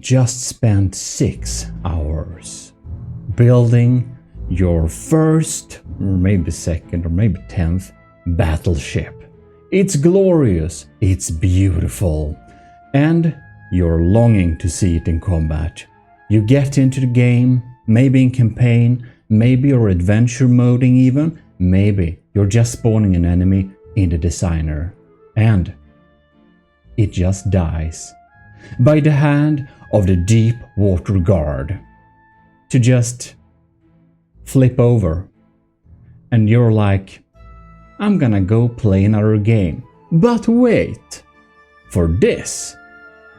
just spent 6 hours building your first, or maybe second, or maybe 10th battleship. It's glorious, it's beautiful, and you're longing to see it in combat. You get into the game, maybe in campaign, maybe you're adventure moding even, maybe you're just spawning an enemy in the designer, and it just dies by the hand of the deep water guard to just flip over. And you're like, I'm gonna go play another game. But wait, for this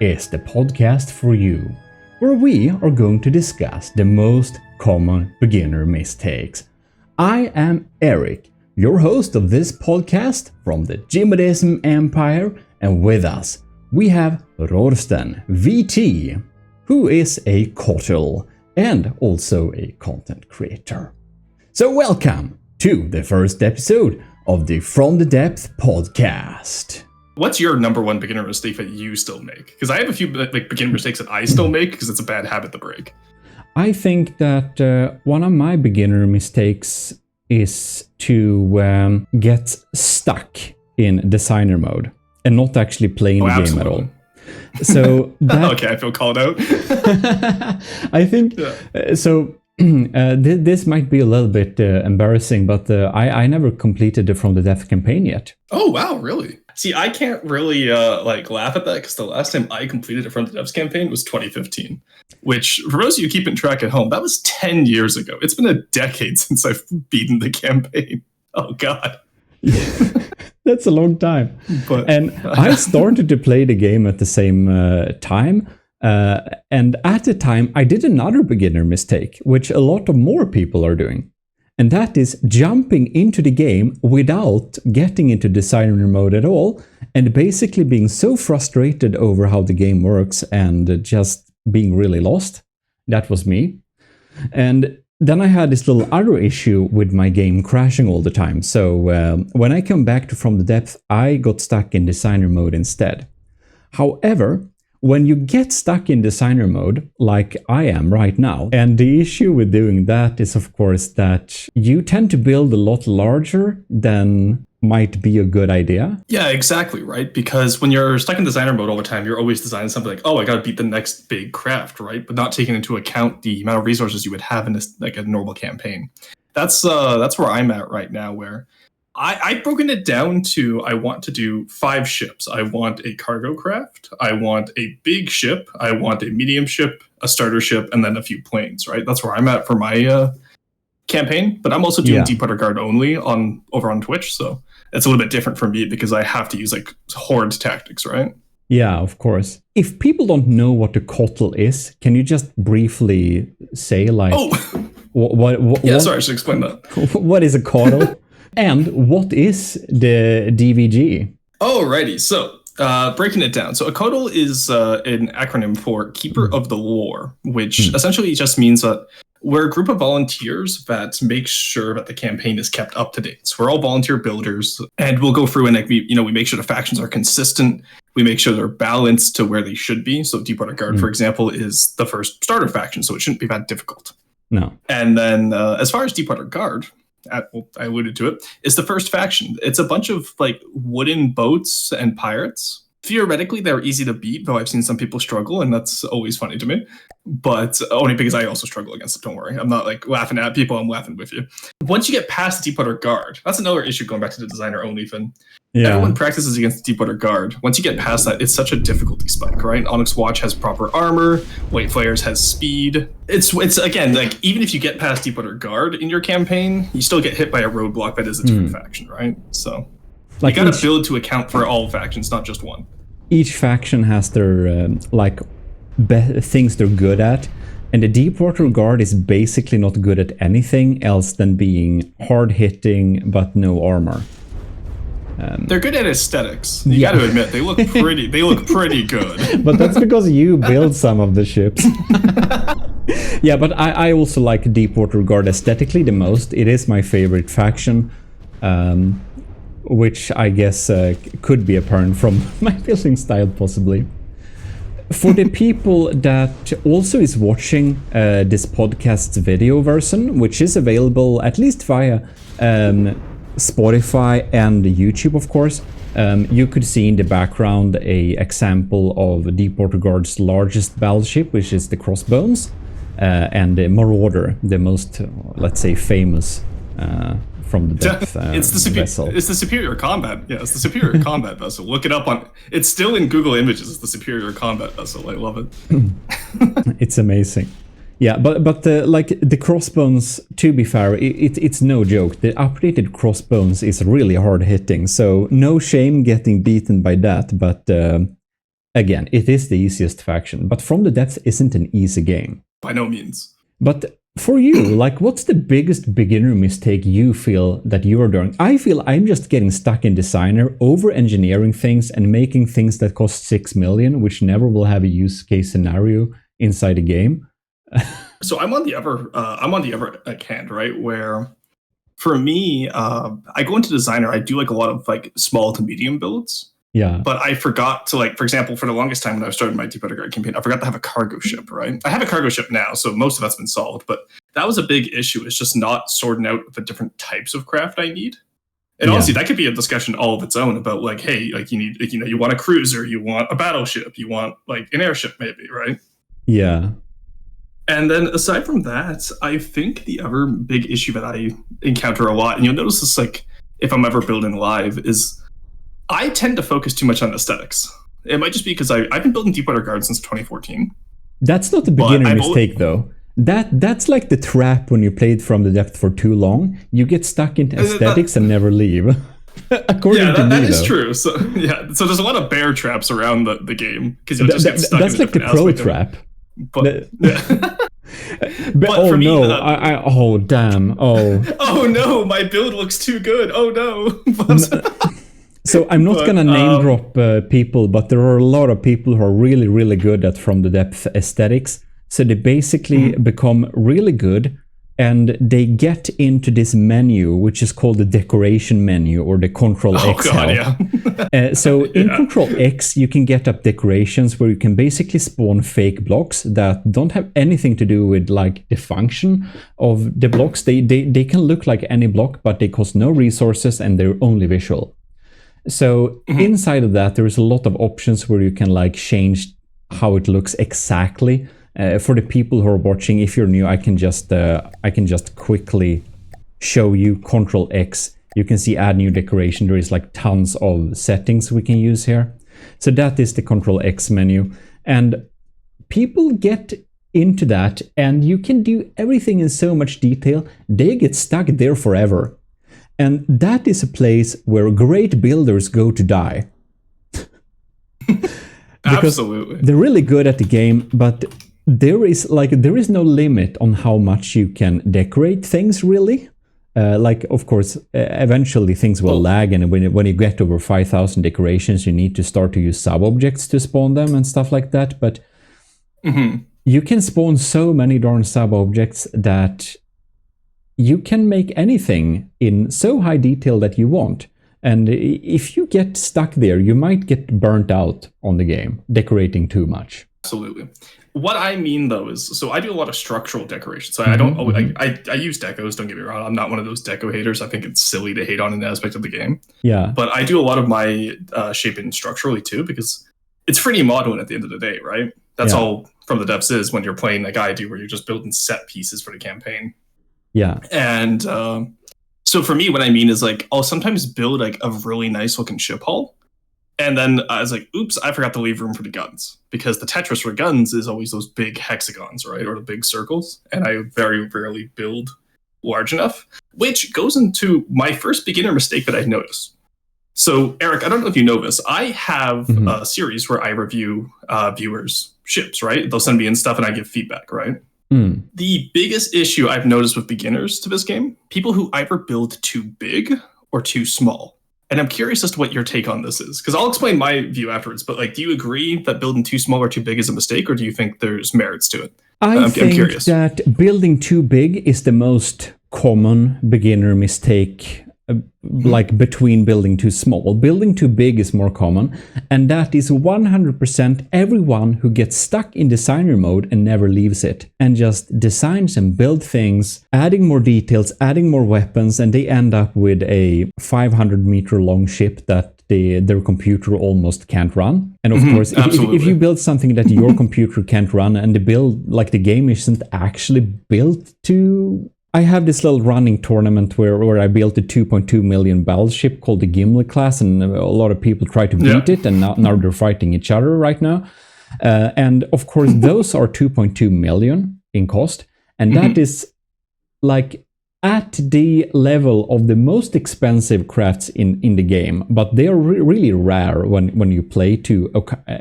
is the podcast for you, where we are going to discuss the most common beginner mistakes. I am Eric, your host of this podcast from the Gmodism Empire, and with us we have Rorsten VT, who is a KOTL and also a content creator. So welcome to the first episode of the From the Depth podcast. What's your number one beginner mistake that you still make? Because I have a few beginner mistakes that I still make because it's a bad habit to break. I think that one of my beginner mistakes is to get stuck in designer mode and not actually playing the game at all. So that, okay, I feel called out. I think so. This might be a little bit embarrassing, but I never completed the From the Depth campaign yet. Oh wow, really? See, I can't really laugh at that because the last time I completed a From the Depth campaign was 2015, which for those of you keeping track at home, that was 10 years ago. It's been a decade since I've beaten the campaign. Oh god. That's a long time. And I started to play the game at the same time. And at the time, I did another beginner mistake, which a lot of more people are doing. And that is jumping into the game without getting into designer mode at all, and basically being so frustrated over how the game works and just being really lost. That was me. And then I had this little other issue with my game crashing all the time. So when I come back to From the Depth, I got stuck in designer mode instead. However, when you get stuck in designer mode, like I am right now, and the issue with doing that is, of course, that you tend to build a lot larger than might be a good idea. Yeah, exactly, right? Because when you're stuck in designer mode all the time, you're always designing something like, oh, I gotta beat the next big craft, right? But not taking into account the amount of resources you would have in this, like a normal campaign. That's where I'm at right now, where I've broken it down to, I want to do 5 ships. I want a cargo craft, I want a big ship, I want a medium ship, a starter ship, and then a few planes, right? That's where I'm at for my campaign. But I'm also doing Deep Water Guard only over on Twitch, so it's a little bit different for me because I have to use like horde tactics, right? Yeah, of course. If people don't know what the KOTL is, can you just briefly say like... Oh! Sorry, I should explain that. What is a KOTL? And what is the DVG? Alrighty, so breaking it down. So a KOTL is an acronym for Keeper of the Lore, which essentially just means that we're a group of volunteers that make sure that the campaign is kept up to date. So we're all volunteer builders, and we'll go through and we make sure the factions are consistent. We make sure they're balanced to where they should be. So Deepwater Guard, for example, is the first starter faction, so it shouldn't be that difficult. No. And then as far as Deepwater Guard, I alluded to it, is the first faction. It's a bunch of like wooden boats and pirates. Theoretically, they're easy to beat, though I've seen some people struggle, and that's always funny to me. But only because I also struggle against it, don't worry. I'm not like laughing at people, I'm laughing with you. Once you get past the Deepwater Guard, that's another issue going back to the designer only thing. Yeah. Everyone practices against the Deepwater Guard. Once you get past that, it's such a difficulty spike, right? Onyx Watch has proper armor, White Flares has speed. It's again, like, even if you get past Deepwater Guard in your campaign, you still get hit by a roadblock that is a different faction, right? So like you gotta build to account for all factions, not just one. Each faction has their things they're good at, and the Deepwater Guard is basically not good at anything else than being hard hitting but no armor. They're good at aesthetics. You got to admit, they look pretty. They look pretty good. But that's because you build some of the ships. Yeah, but I also like Deepwater Guard aesthetically the most. It is my favorite faction, which I guess could be apparent from my building style, possibly. For the people that also is watching this podcast's video version, which is available at least via Spotify and YouTube, of course, you could see in the background a example of Deepwater Guard's largest battleship, which is the Crossbones, and the Marauder, the most, let's say, famous from the depth vessel. It's the superior combat. Yeah, it's the superior combat vessel. Look it up on. It's still in Google Images. It's the superior combat vessel. I love it. It's amazing. Yeah, but like the Crossbones, to be fair, it's no joke. The updated Crossbones is really hard hitting. So no shame getting beaten by that. But again, it is the easiest faction. But From the Depths isn't an easy game. By no means. But for you, like, what's the biggest beginner mistake you feel that you're doing? I feel I'm just getting stuck in designer, over-engineering things and making things that cost 6 million, which never will have a use case scenario inside a game. So I'm on the other hand, right? Where for me, I go into designer, I do like a lot of like small to medium builds. Yeah. But I forgot to, like, for example, for the longest time when I was starting my Deepwater Guard campaign, I forgot to have a cargo ship, right? I have a cargo ship now, so most of that's been solved, but that was a big issue. It's just not sorting out the different types of craft I need. And honestly, that could be a discussion all of its own about, like, hey, like, you need, like, you want a cruiser, you want a battleship, you want like an airship maybe, right? Yeah. And then aside from that, I think the other big issue that I encounter a lot, and you'll notice this, like, if I'm ever building live, is I tend to focus too much on aesthetics. It might just be because I've been building Deepwater Guard since 2014. That's not a beginner mistake, though. That's like the trap when you played From the Depth for too long. You get stuck into aesthetics and never leave. According to me, that is true. So so there's a lot of bear traps around the game because you'll just get stuck. That's in like the pro trap. But oh no! Oh damn! Oh. Oh no! My build looks too good. Oh no! So I'm not gonna name drop people, but there are a lot of people who are really, really good at From the Depth aesthetics. So they basically become really good, and they get into this menu, which is called the decoration menu or the Control X. Oh god, yeah. So in Control X, you can get up decorations where you can basically spawn fake blocks that don't have anything to do with like the function of the blocks. They can look like any block, but they cost no resources and they're only visual. So inside of that, there is a lot of options where you can like change how it looks exactly. For the people who are watching, if you're new, I can just quickly show you Control X. You can see add new decoration. There is like tons of settings we can use here. So that is the Control X menu. And people get into that and you can do everything in so much detail. They get stuck there forever. And that is a place where great builders go to die. Absolutely. They're really good at the game, but there is no limit on how much you can decorate things, really. Like, of course, eventually things will lag, and when you get over 5,000 decorations, you need to start to use sub-objects to spawn them and stuff like that. But you can spawn so many darn sub-objects that you can make anything in so high detail that you want. And if you get stuck there, you might get burnt out on the game, decorating too much. Absolutely. What I mean, though, is, so I do a lot of structural decoration. So I don't, I use decos, don't get me wrong. I'm not one of those deco haters. I think it's silly to hate on an aspect of the game. Yeah. But I do a lot of my shaping structurally, too, because it's pretty modeling at the end of the day, right? That's all From the Depths is when you're playing like I do, where you're just building set pieces for the campaign. Yeah. And so for me, what I mean is, like, I'll sometimes build like a really nice looking ship hull. And then I was like, oops, I forgot to leave room for the guns, because the Tetris for guns is always those big hexagons, right? Or the big circles. And I very rarely build large enough, which goes into my first beginner mistake that I noticed. So Eric, I don't know if you know this. I have a series where I review viewers' ships, right? They'll send me in stuff and I give feedback, right? The biggest issue I've noticed with beginners to this game, people who either build too big or too small. And I'm curious as to what your take on this is, because I'll explain my view afterwards. But like, do you agree that building too small or too big is a mistake, or do you think there's merits to it? I'm curious. That building too big is the most common beginner mistake like between building too small. Building too big is more common, and that is 100% everyone who gets stuck in designer mode and never leaves it, and just designs and build things, adding more details, adding more weapons, and they end up with a 500-meter long ship that their computer almost can't run. And of course, if you build something that your computer can't run, and the game isn't actually built to... I have this little running tournament where I built a 2.2 million battleship called the Gimli class, and a lot of people try to beat it, and now they're fighting each other right now. And of course, those are 2.2 million in cost, and that is like at the level of the most expensive crafts in the game, but they are really rare when you play to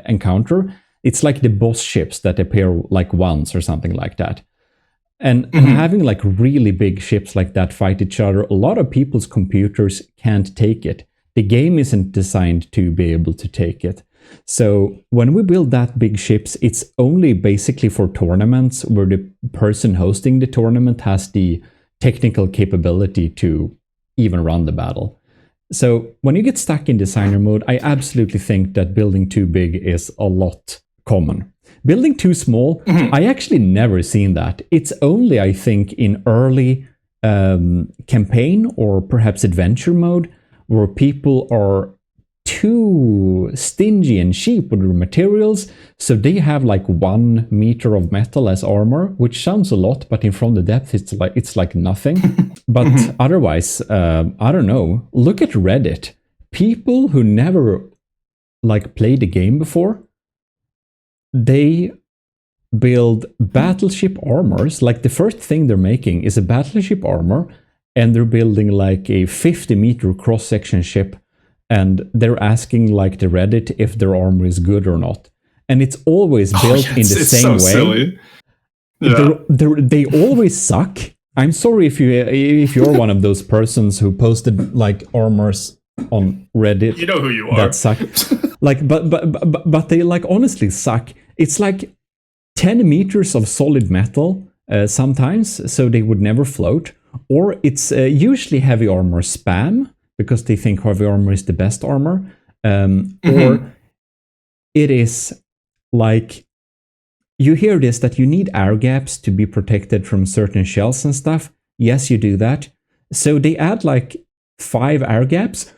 encounter. It's like the boss ships that appear like once or something like that. And having like really big ships like that fight each other, a lot of people's computers can't take it. The game isn't designed to be able to take it. So when we build that big ships, it's only basically for tournaments where the person hosting the tournament has the technical capability to even run the battle. So when you get stuck in designer mode, I absolutely think that building too big is a lot common. Building too small, I actually never seen that. It's only, I think, in early campaign or perhaps adventure mode where people are too stingy and cheap with their materials, so they have like 1 meter of metal as armor, which sounds a lot, but in From the Depth it's like nothing. But otherwise, I don't know. Look at Reddit. People who never like played the game before, they build battleship armors. Like the first thing they're making is a battleship armor, and they're building like a 50-meter cross-section ship, and they're asking like the Reddit if their armor is good or not. And it's always built in the same way. Silly. Yeah. They always suck. I'm sorry if you're one of those persons who posted like armors on Reddit. You know who you are. That suck. Like, but they like honestly suck. It's like 10 meters of solid metal sometimes, so they would never float. Or it's usually heavy armor spam, because they think heavy armor is the best armor. Or it is like, you hear this, that you need air gaps to be protected from certain shells and stuff. Yes, you do that. So they add like 5 air gaps.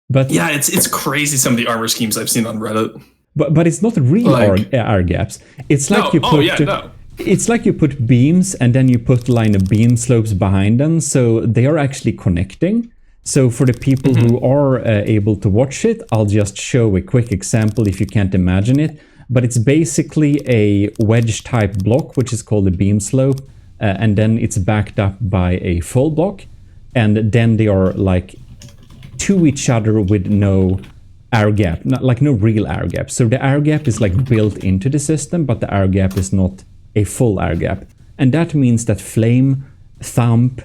But yeah, it's crazy, some of the armor schemes I've seen on Reddit. But it's not real air gaps. It's like it's like you put beams and then you put line of beam slopes behind them, so they are actually connecting. So for the people who are able to watch it, I'll just show a quick example if you can't imagine it. But it's basically a wedge type block, which is called a beam slope, and then it's backed up by a full block, and then they are like to each other with no air gap, like no real air gap. So the air gap is like built into the system, but the air gap is not a full air gap. And that means that flame, thump,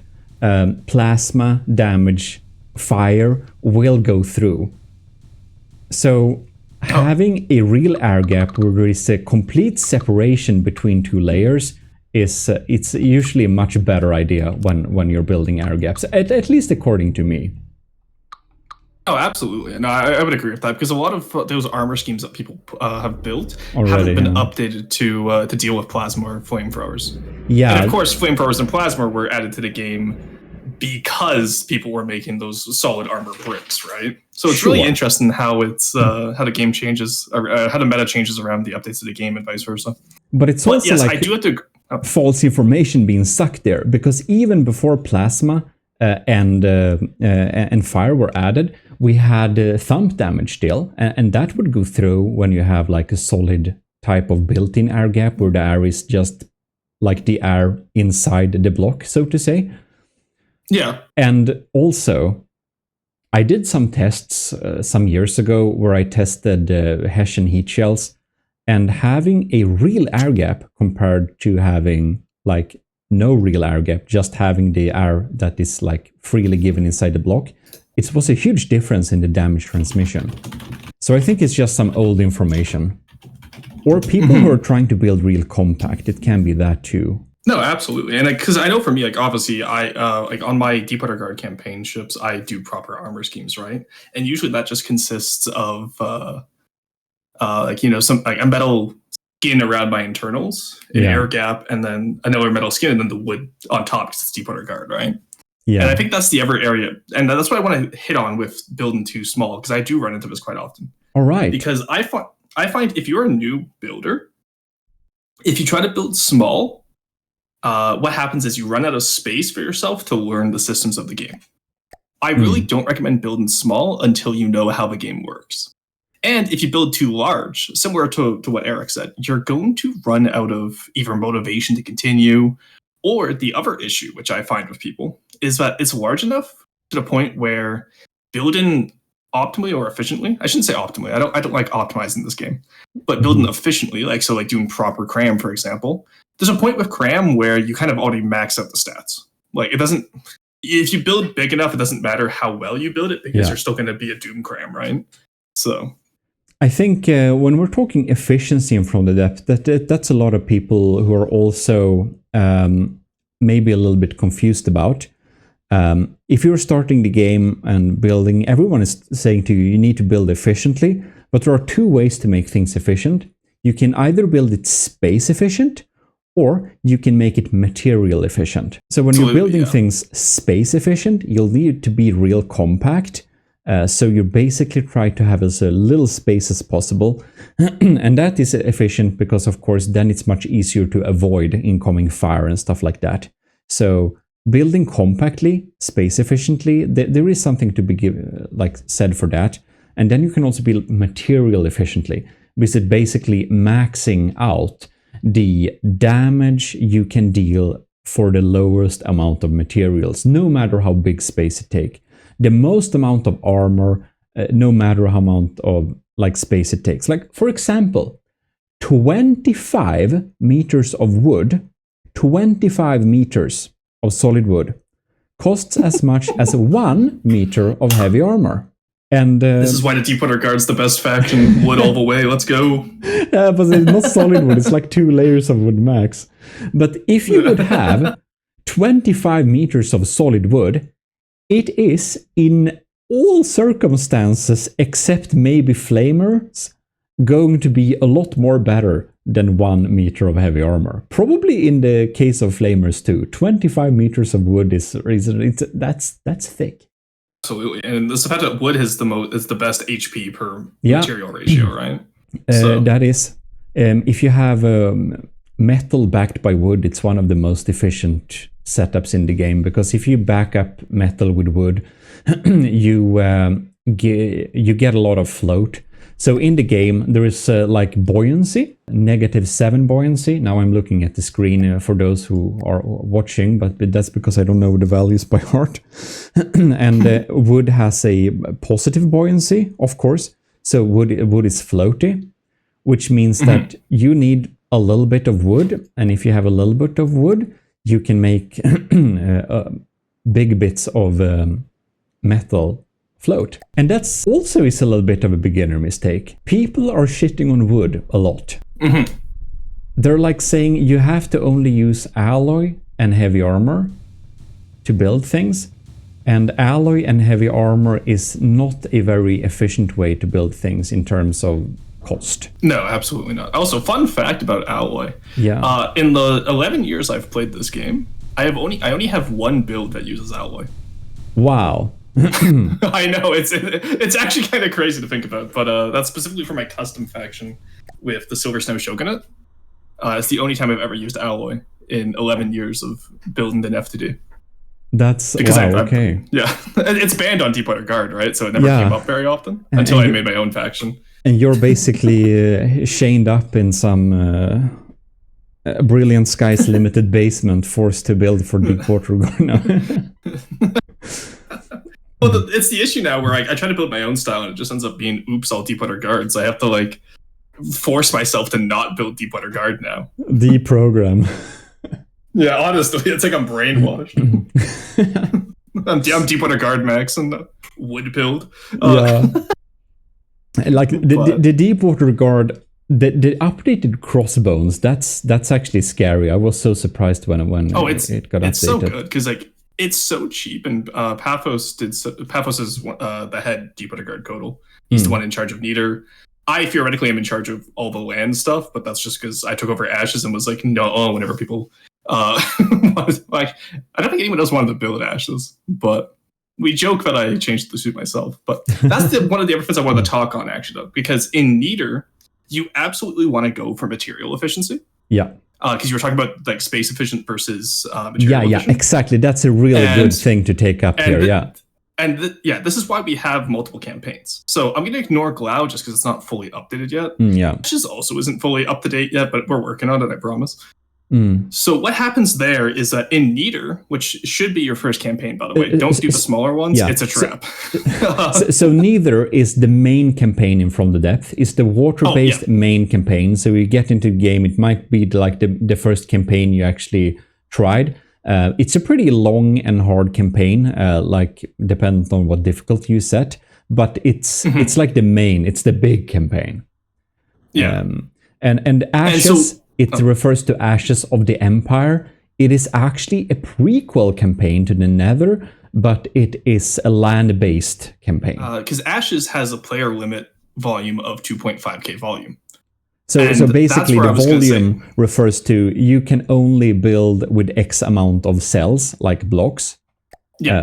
plasma, damage, fire will go through. So having a real air gap where there is a complete separation between 2 layers is it's usually a much better idea when you're building air gaps, at least according to me. Oh, absolutely. No, I would agree with that, because a lot of those armor schemes that people have built haven't been updated to deal with plasma or flamethrowers. Yeah. And of course, flamethrowers and plasma were added to the game because people were making those solid armor bricks, right? So it's really interesting how it's how the game changes, or how the meta changes around the updates to the game and vice versa. But it's also yes, like I do have to false information being sucked there, because even before plasma and fire were added, we had thump damage still, and that would go through when you have like a solid type of built-in air gap where the air is just like the air inside the block, so to say. Yeah. And also, I did some tests some years ago where I tested Hessian heat shells, and having a real air gap compared to having like no real air gap, just having the air that is like freely given inside the block, it was a huge difference in the damage transmission. So I think it's just some old information. Or people who are trying to build real compact, it can be that too. No, absolutely, and because I know for me, like obviously, I like on my Deepwater Guard campaign ships, I do proper armor schemes, right? And usually that just consists of like some like a metal skin around my internals, an air gap, and then another metal skin, and then the wood on top because it's Deepwater Guard, right? Yeah. And I think that's the other area, and that's what I want to hit on with building too small, because I do run into this quite often. All right. Because I find if you're a new builder, if you try to build small, what happens is you run out of space for yourself to learn the systems of the game. I really don't recommend building small until you know how the game works. And if you build too large, similar to what Eric said, you're going to run out of either motivation to continue, or the other issue, which I find with people, is that it's large enough to the point where building optimally or efficiently, I shouldn't say optimally, I don't like optimizing this game, but building efficiently, like doing proper cram, for example, there's a point with cram where you kind of already max out the stats. Like it doesn't, if you build big enough, it doesn't matter how well you build it, because you're still going to be a doom cram, right? So I think when we're talking efficiency and from the depth, that's a lot of people who are also maybe a little bit confused about. If you're starting the game and building, everyone is saying to you, you need to build efficiently, but there are two ways to make things efficient. You can either build it space efficient, or you can make it material efficient. So when you're building things space efficient, you'll need to be real compact. So you basically try to have as little space as possible. And that is efficient because, of course, then it's much easier to avoid incoming fire and stuff like that. So building compactly, space efficiently, there is something to be said for that. And then you can also build material efficiently, because it's basically maxing out the damage you can deal for the lowest amount of materials, no matter how big space it takes. The most amount of armor, no matter how amount of space it takes. Like, for example, 25 meters of wood, 25 meters of solid wood costs as much as 1 meter of heavy armor. And this is why the Deepwater Guard's the best faction. Wood all the way, let's go. Yeah, but it's not solid wood, it's like 2 layers of wood max. But if you would have 25 meters of solid wood, it is, in all circumstances except maybe flamers, going to be a lot more better than 1 meter of heavy armor. Probably in the case of flamers too. 25 meters of wood that's thick. Absolutely, and the fact that wood is the best HP per material ratio, right? That is. If you have metal backed by wood, it's one of the most efficient setups in the game, because if you back up metal with wood, you get a lot of float. So in the game, there is buoyancy, -7 buoyancy. Now I'm looking at the screen for those who are watching, but that's because I don't know the values by heart. And wood has a positive buoyancy, of course. So wood is floaty, which means that you need a little bit of wood. And if you have a little bit of wood, you can make big bits of metal float. And that's also is a little bit of a beginner mistake. People are shitting on wood a lot. They're like saying you have to only use alloy and heavy armor to build things. And alloy and heavy armor is not a very efficient way to build things in terms of cost. No, absolutely not. Also, fun fact about alloy. Yeah. In the 11 years I've played this game, I only have one build that uses alloy. Wow. I know, it's actually kind of crazy to think about, but that's specifically for my custom faction with the Silver Snow Shogunate. It's the only time I've ever used alloy in 11 years of building the FTD. That's because okay. Yeah, it's banned on Deepwater Guard, right? So it never came up very often until I made my own faction. And you're basically chained up in some Brilliant Skies Limited basement, forced to build for Deepwater Guard now. Well, it's the issue now where I try to build my own style and it just ends up being oops, all Deepwater Guards. I have to force myself to not build Deepwater Guard now. Deprogram. Yeah, honestly, it's like I'm brainwashed. I'm Deepwater Guard max and wood build. Yeah. The Deepwater Guard the updated crossbones, that's actually scary. I was so surprised when it got it's updated. so good because like it's so cheap, and Paphos Paphos is the head Deepwater Guard KOTL. He's the one in charge of Neater. I theoretically am in charge of all the land stuff, but that's just because I took over Ashes and was like, no, whenever people like, I don't think anyone else wanted to build Ashes, but we joke that I changed the suit myself. But that's one of the other things I wanted to talk on actually, though, because in Neater, you absolutely want to go for material efficiency. Yeah. Because you were talking about like space efficient versus material efficient. Exactly. That's a really good thing to take up here. This is why we have multiple campaigns. So I'm going to ignore Glau just because it's not fully updated yet. Ashes also isn't fully up to date yet, but we're working on it, I promise. So what happens there is that in Neater, which should be your first campaign, by the way, don't do the smaller ones. It's a trap. So Neither is the main campaign in From the Depth. It's the water-based main campaign. So you get into the game, it might be like the first campaign you actually tried. It's a pretty long and hard campaign, like dependent on what difficulty you set. But it's like the main, it's the big campaign. And Ashes, it refers to Ashes of the Empire. It is actually a prequel campaign to the Nether, but it is a land-based campaign. Because Ashes has a player limit volume of 2.5k volume. So basically the volume refers to you can only build with X amount of cells, like blocks.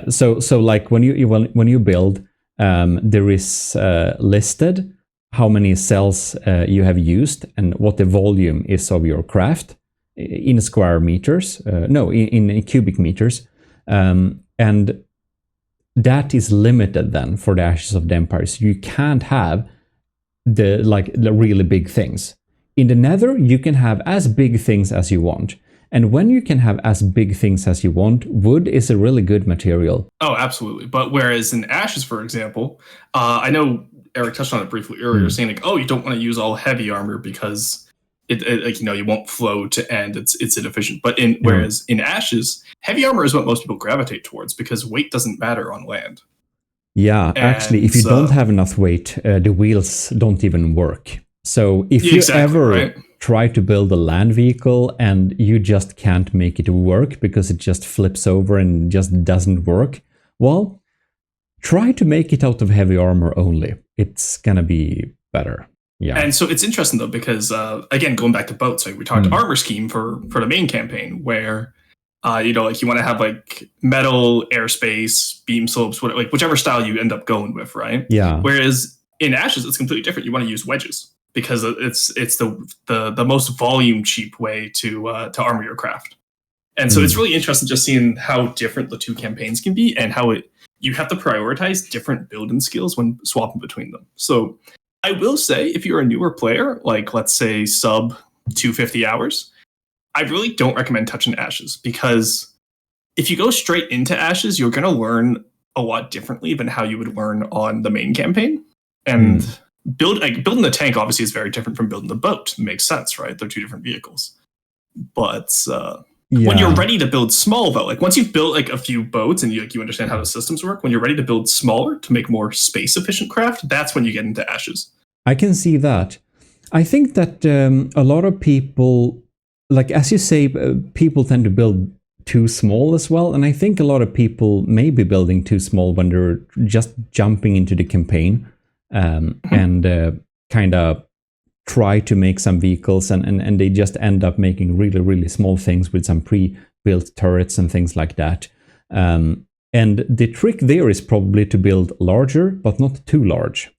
So like when you build, there is listed how many cells you have used and what the volume is of your craft in square meters. In cubic meters. And that is limited then for the Ashes of the Empire. So you can't have the really big things. In the Nether, you can have as big things as you want. And when you can have as big things as you want, wood is a really good material. Oh, absolutely. But whereas in Ashes, for example, I know Eric touched on it briefly earlier, saying like, oh, you don't want to use all heavy armor because it you won't flow to end. It's inefficient. But whereas in Ashes, heavy armor is what most people gravitate towards because weight doesn't matter on land. Yeah, actually, if you don't have enough weight, the wheels don't even work. So if you ever try to build a land vehicle and you just can't make it work because it just flips over and just doesn't work, well, try to make it out of heavy armor only. It's gonna be better. Yeah. And so it's interesting though because again, going back to boats, like we talked armor scheme for the main campaign where you want to have like metal, airspace, beam slopes, whichever style you end up going with, right? Yeah. Whereas in Ashes, it's completely different. You want to use wedges because it's the most volume cheap way to armor your craft. And so it's really interesting just seeing how different the two campaigns can be and how you have to prioritize different building skills when swapping between them. So I will say, if you're a newer player, like let's say sub 250 hours, I really don't recommend touching Ashes because if you go straight into Ashes, you're going to learn a lot differently than how you would learn on the main campaign. And building the tank obviously is very different from building the boat. It makes sense, right? They're two different vehicles. But when you're ready to build small, though, like once you've built like a few boats and you understand how the systems work, when you're ready to build smaller to make more space efficient craft, that's when you get into Ashes. I can see that. I think that a lot of people, like as you say, people tend to build too small as well. And I think a lot of people may be building too small when they're just jumping into the campaign and kind of try to make some vehicles and they just end up making really, really small things with some pre-built turrets and things like that. And the trick there is probably to build larger, but not too large.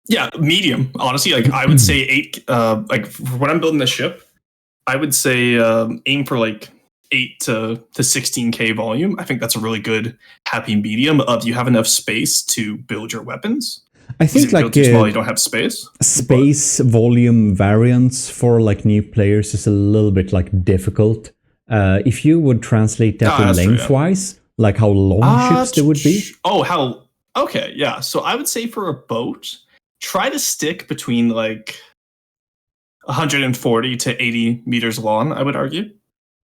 Yeah, medium. Honestly, like I would say 8. Like for when I'm building this ship, I would say aim for like 8 to 16k volume. I think that's a really good happy medium of you have enough space to build your weapons. I think like too small, you don't have space. Volume variance for like new players is a little bit like difficult. If you would translate that in lengthwise, like how long ships there would be. Okay, yeah. So I would say for a boat, try to stick between like 140 to 80 meters long, I would argue.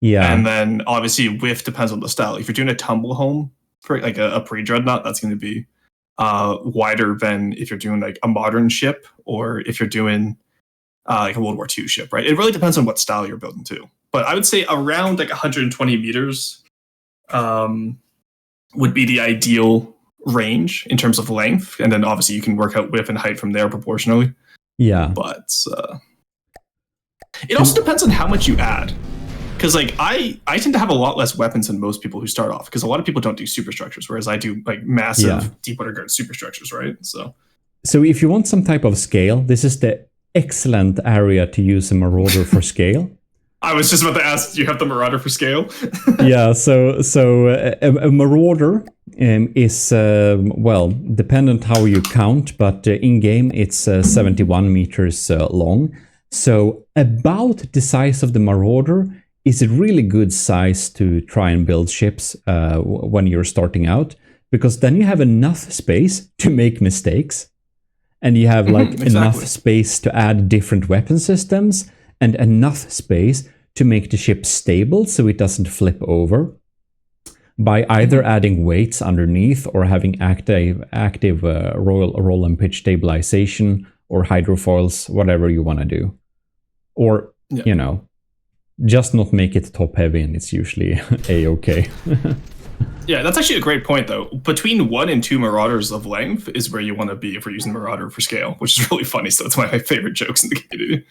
Yeah. And then obviously width depends on the style. If you're doing a tumble home for like a pre-dreadnought, that's going to be wider than if you're doing like a modern ship, or if you're doing like a World War II ship, right? It really depends on what style you're building too. But I would say around like 120 meters would be the ideal range in terms of length, and then obviously you can work out width and height from there proportionally. Yeah, but it also depends on how much you add, because like I tend to have a lot less weapons than most people who start off, because a lot of people don't do superstructures, whereas I do like massive deep guard superstructures, right? So if you want some type of scale, this is the excellent area to use a Marauder for scale. I was just about to ask, do you have the Marauder for scale? Yeah, so a Marauder is, well, dependent how you count, but in-game it's 71 meters long. So about the size of the Marauder is a really good size to try and build ships when you're starting out, because then you have enough space to make mistakes, and you have like enough space to add different weapon systems, and enough space to make the ship stable so it doesn't flip over by either adding weights underneath or having active roll and pitch stabilization or hydrofoils, whatever you want to do. Or, you know, just not make it top heavy and it's usually a-okay. Yeah, that's actually a great point, though. Between 1 and 2 Marauders of length is where you want to be if we're using Marauder for scale, which is really funny. So it's one of my favorite jokes in the community.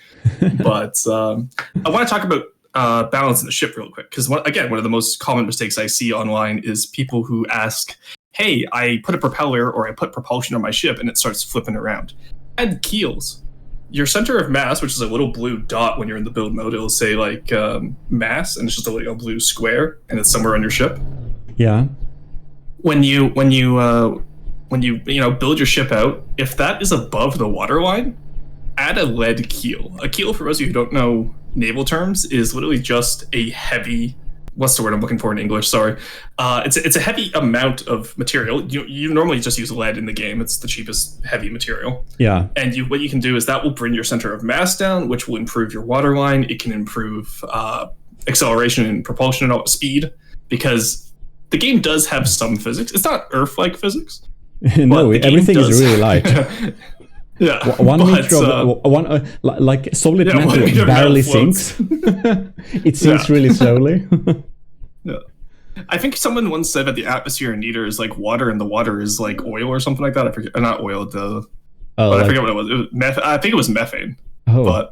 But I want to talk about balance in the ship real quick, because again, one of the most common mistakes I see online is people who ask, hey, I put a propeller or I put propulsion on my ship and it starts flipping around. Add keels. Your center of mass, which is a little blue dot when you're in the build mode, it'll say like mass, and it's just a little blue square, and it's somewhere on your ship. Yeah. When you build your ship out, if that is above the waterline, add a lead keel. A keel, for those of you who don't know naval terms, is literally just a heavy. What's the word I'm looking for in English? Sorry. It's a heavy amount of material. You normally just use lead in the game. It's the cheapest heavy material. Yeah. And what you can do is that will bring your center of mass down, which will improve your waterline. It can improve acceleration and propulsion and speed, because the game does have some physics. It's not Earth-like physics. No, everything is really light. Yeah, 1 meter of like solid metal barely sinks. It sinks really slowly. Yeah, I think someone once said that the atmosphere in Niter is like water, and the water is like oil or something like that. I forget, not oil. I forget what it was. I think it was methane. Oh,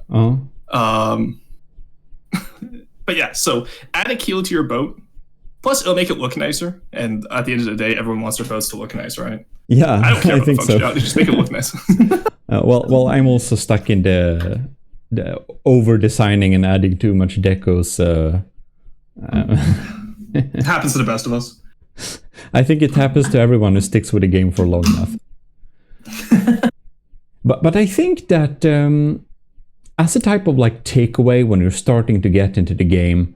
but yeah. So add a keel to your boat. Plus, it'll make it look nicer. And at the end of the day, everyone wants their boats to look nice, right? Yeah, I don't care about think the functionality. Just make it look nice. Well, I'm also stuck in the over designing and adding too much decos. It happens to the best of us. I think it happens to everyone who sticks with the game for long enough. But I think that as a type of like takeaway when you're starting to get into the game,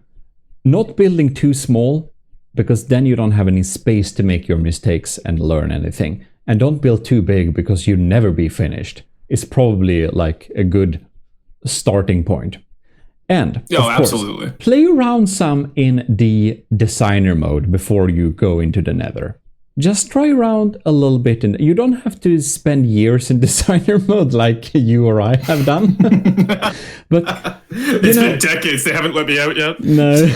not building too small, because then you don't have any space to make your mistakes and learn anything. And don't build too big, because you'll never be finished. It's probably like a good starting point. And of course, absolutely. Play around some in the designer mode before you go into the nether. Just try around a little bit, and you don't have to spend years in designer mode like you or I have done. But it's been decades. They haven't let me out yet. No.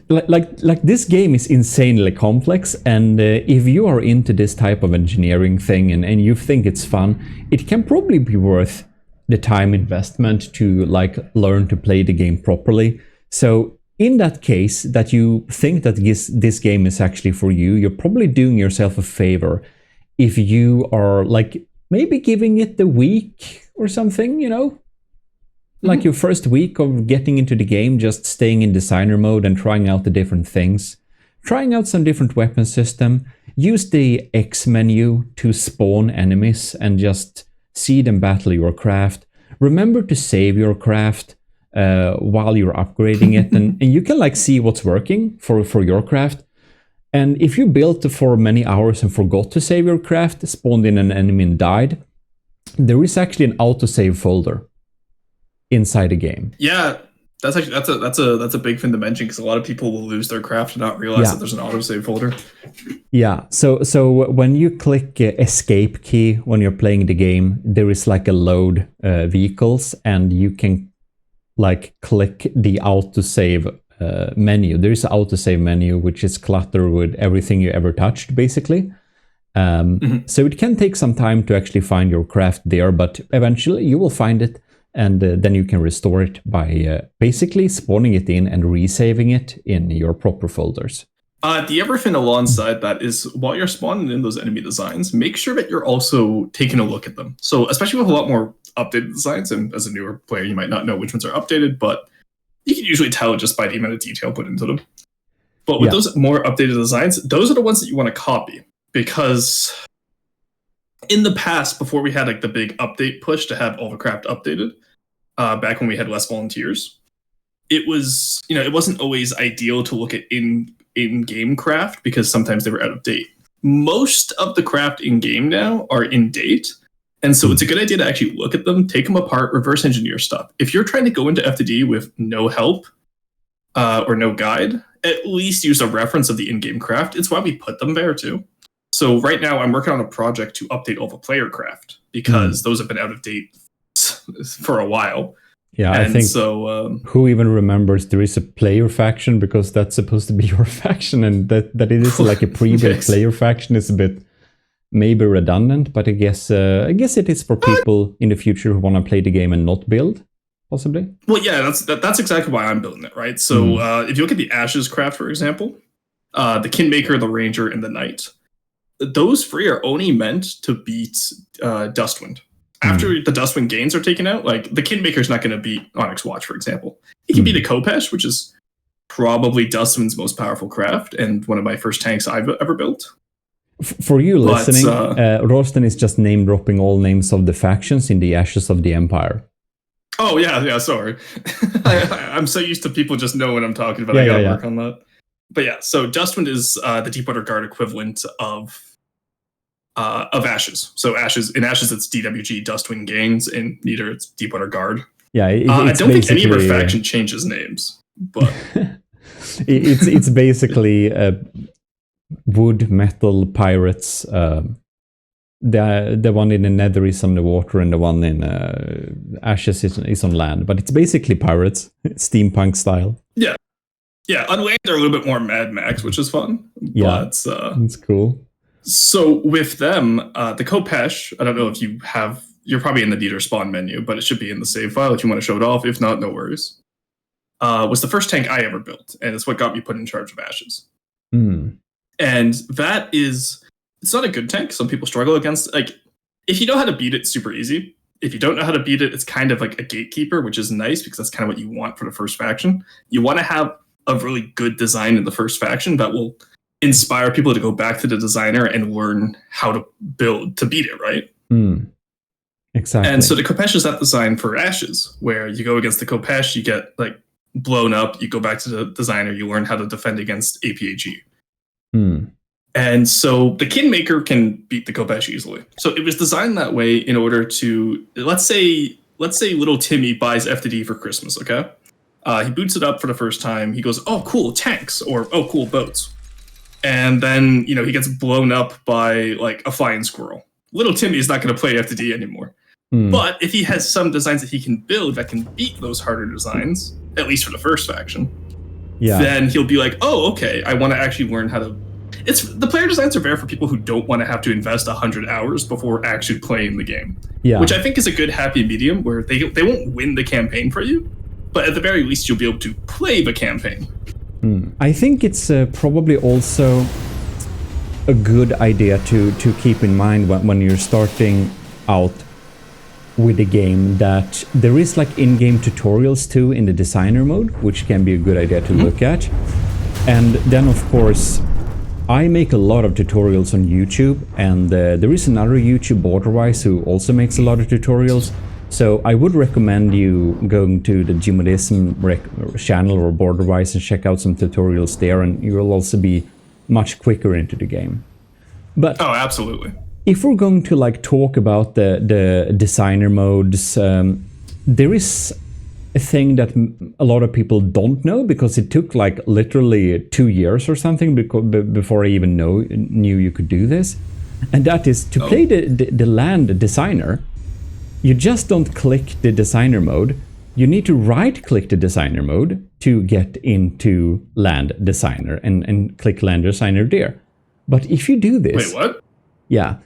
like this game is insanely complex, and if you are into this type of engineering thing and you think it's fun, it can probably be worth the time investment to like learn to play the game properly. So in that case, that you think that this game is actually for you, you're probably doing yourself a favor if you are like maybe giving it a week or something, you know? Like your first week of getting into the game, just staying in designer mode and trying out the different things. Trying out some different weapon system. Use the X menu to spawn enemies and just see them battle your craft. Remember to save your craft while you're upgrading it, and you can like see what's working for your craft. And if you built for many hours and forgot to save your craft, spawned in an enemy and died, there is actually an autosave folder inside the game. Yeah, That's a big thing to mention because a lot of people will lose their craft and not realize that there's an autosave folder. Yeah. So when you click escape key when you're playing the game, there is like a load vehicles, and you can like click the autosave menu. There is an autosave menu which is cluttered with everything you ever touched, basically. So it can take some time to actually find your craft there, but eventually you will find it. And then you can restore it by basically spawning it in and resaving it in your proper folders. The other thing alongside that is while you're spawning in those enemy designs, make sure that you're also taking a look at them. So especially with a lot more updated designs, and as a newer player, you might not know which ones are updated, but you can usually tell just by the amount of detail put into them. But with those more updated designs, those are the ones that you want to copy, because in the past, before we had like the big update push to have all the craft updated, back when we had less volunteers, it was, it wasn't always ideal to look at in-game craft because sometimes they were out of date. Most of the craft in-game now are in date, and so it's a good idea to actually look at them, take them apart, reverse engineer stuff. If you're trying to go into FTD with no help or no guide, at least use a reference of the in-game craft. It's why we put them there too. So right now I'm working on a project to update all the player craft because those have been out of date for a while. Yeah, and I think so. Who even remembers there is a player faction, because that's supposed to be your faction, and that it is like a pre-built player faction is a bit maybe redundant, but I guess it is for people in the future who want to play the game and not build, possibly. Well, yeah, that's exactly why I'm building it, right? So if you look at the Ashes craft, for example, the Kingmaker, the Ranger, and the Knight, those three are only meant to beat Dustwind. After the Dustwind gains are taken out, like the Kingmaker's not going to beat Onyx Watch, for example. He can beat a Kopesh, which is probably Dustwind's most powerful craft and one of my first tanks I've ever built. For you listening, Rosten is just name dropping all names of the factions in the Ashes of the Empire. Oh, yeah, sorry. I'm so used to people just know what I'm talking about. I gotta work on that. But yeah, so Dustwind is the Deepwater Guard equivalent of Ashes. So in Ashes it's DWG Dustwind gains, in Neither it's Deepwater Guard. Yeah, I don't think any of our faction changes names, but it's basically wood, metal, pirates. The one in the Nether is on the water, and the one in Ashes is on land. But it's basically pirates, steampunk style. Yeah. On land they're a little bit more Mad Max, which is fun. Yeah, but, it's cool. So with them, the Kopesh, I don't know if you're probably in the Neither spawn menu, but it should be in the save file if you want to show it off. If not, no worries. Was the first tank I ever built, and it's what got me put in charge of Ashes. And it's not a good tank. Some people struggle against. Like, if you know how to beat it, it's super easy. If you don't know how to beat it, it's kind of like a gatekeeper, which is nice because that's kind of what you want for the first faction. You want to have a really good design in the first faction that will inspire people to go back to the designer and learn how to build to beat it, right? Exactly. And so the Kopesh is that design for Ashes, where you go against the Kopesh, you get like blown up, you go back to the designer, you learn how to defend against APAG. And so the Kingmaker can beat the Kopesh easily. So it was designed that way in order to, let's say little Timmy buys FTD for Christmas, okay? He boots it up for the first time. He goes, oh, cool, tanks, or oh, cool, boats. And then, he gets blown up by like a flying squirrel. Little Timmy is not going to play FTD anymore. But if he has some designs that he can build that can beat those harder designs, at least for the first faction, then he'll be like, oh, okay, I want to actually learn how to... The player designs are there for people who don't want to have to invest 100 hours before actually playing the game. Which I think is a good happy medium where they won't win the campaign for you, but at the very least you'll be able to play the campaign. I think it's probably also a good idea to keep in mind when you're starting out with the game that there is like in-game tutorials too in the designer mode, which can be a good idea to look at. And then of course, I make a lot of tutorials on YouTube, and there is another YouTube, Borderwise, who also makes a lot of tutorials. So I would recommend you going to the Gmodism channel or Borderwise and check out some tutorials there, and you will also be much quicker into the game. But oh, absolutely. If we're going to like talk about the designer modes, there is a thing that a lot of people don't know, because it took like literally 2 years or something before I even knew you could do this. And that is to play the land designer. You just don't click the designer mode. You need to right-click the designer mode to get into land designer and click land designer there. But if you do this... Wait, what? Yeah.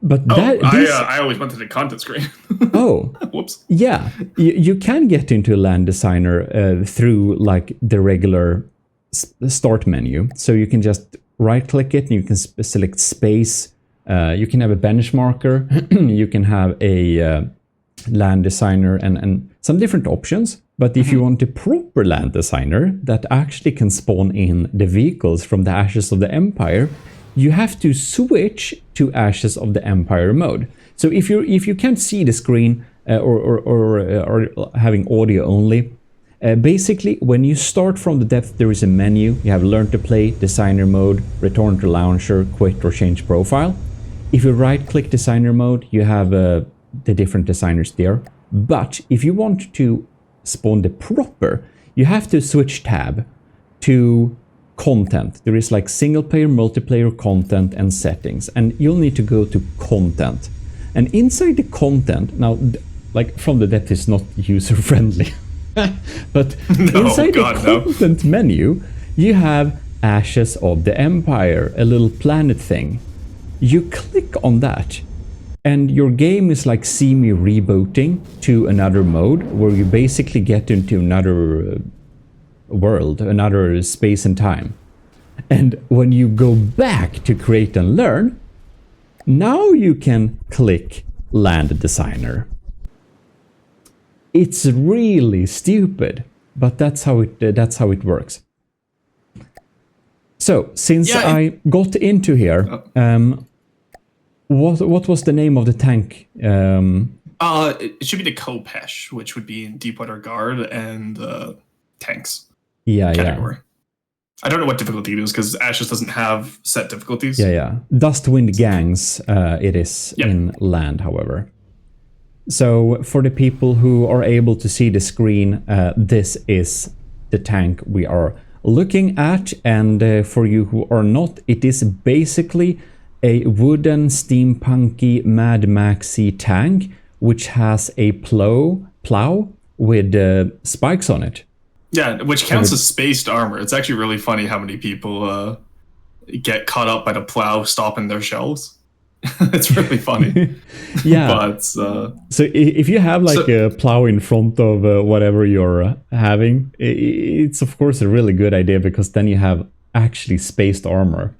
But I always went to the content screen. Oh. Whoops. Yeah. You can get into land designer through like the regular start menu. So you can just right-click it and you can select space. You can have a benchmarker. You can have a land designer and some different options. But if you want a proper land designer that actually can spawn in the vehicles from the Ashes of the Empire, you have to switch to Ashes of the Empire mode. So if you can't see the screen or having audio only, basically when you start from the depth, there is a menu. You have learn to play, designer mode, return to launcher, quit or change profile. If you right-click designer mode, you have the different designers there. But if you want to spawn the proper, you have to switch tab to content. There is like single player, multiplayer, content and settings, and you'll need to go to content. And inside the content, now like from the depth is not user friendly, but inside the content menu, you have Ashes of the Empire, a little planet thing. You click on that and your game is like semi-rebooting to another mode where you basically get into another world, another space and time. And when you go back to create and learn, now you can click land designer. It's really stupid, but that's how it works. So since I got into here, what was the name of the tank? It should be the Kopesh, which would be in Deepwater Guard and tanks category. I don't know what difficulty it is because Ashes doesn't have set difficulties. Yeah. Dustwind Gangs it is in land, however. So for the people who are able to see the screen, this is the tank we are looking at. And for you who are not, it is basically a wooden steampunky Mad Maxy tank, which has a plow with spikes on it. Yeah, which counts as spaced armor. It's actually really funny how many people get caught up by the plow stopping their shells. It's really funny. Yeah. But so if you have like a plow in front of whatever you're having, it's of course a really good idea because then you have actually spaced armor.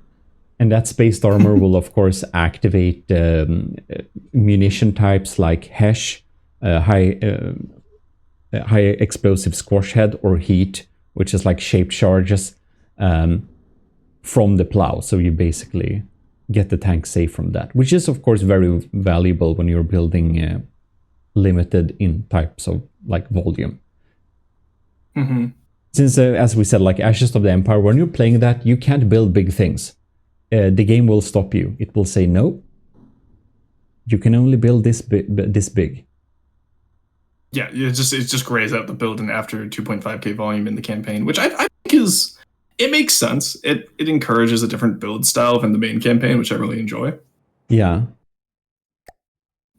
And that spaced armor will of course activate munition types like HESH, high explosive squash head, or heat, which is like shaped charges from the plow. So you basically get the tank safe from that, which is of course very valuable when you're building limited in types of like volume. Mm-hmm. Since as we said, like Ashes of the Empire, when you're playing that, you can't build big things. The game will stop you. It will say no. You can only build this big. Yeah, it just grays out the building after 2.5k volume in the campaign, which I think it makes sense. It encourages a different build style than the main campaign, which I really enjoy. Yeah.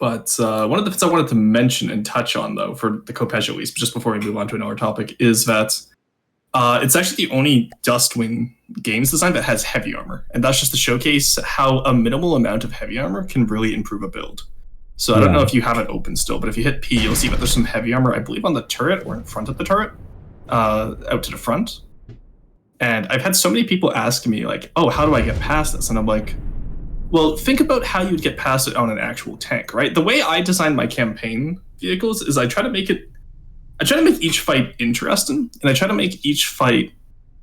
But one of the things I wanted to mention and touch on, though, for the Kopesh at least, just before we move on to another topic, is that it's actually the only Dustwing games design that has heavy armor. And that's just to showcase how a minimal amount of heavy armor can really improve a build. So I don't know if you have it open still, but if you hit P, you'll see that there's some heavy armor, I believe, on the turret or in front of the turret, out to the front. And I've had so many people ask me, like, oh, how do I get past this? And I'm like, well, think about how you'd get past it on an actual tank, right? The way I design my campaign vehicles is I try to make each fight interesting, and I try to make each fight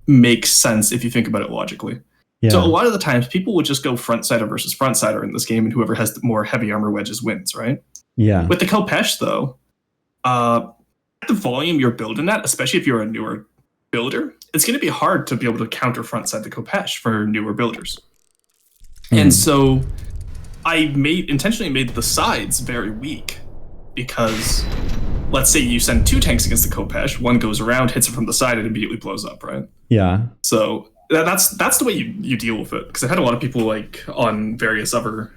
make sense if you think about it logically. Yeah. So a lot of the times people would just go front sider versus front sider in this game, and whoever has more heavy armor wedges wins, right? Yeah. With the Kopesh, though, the volume you're building at, especially if you're a newer builder, it's going to be hard to be able to counter front side the Kopesh for newer builders. And so I intentionally made the sides very weak because let's say you send 2 tanks against the Khopesh, one goes around, hits it from the side, and immediately blows up, right? Yeah. So that's the way you deal with it. Because I had a lot of people like on various other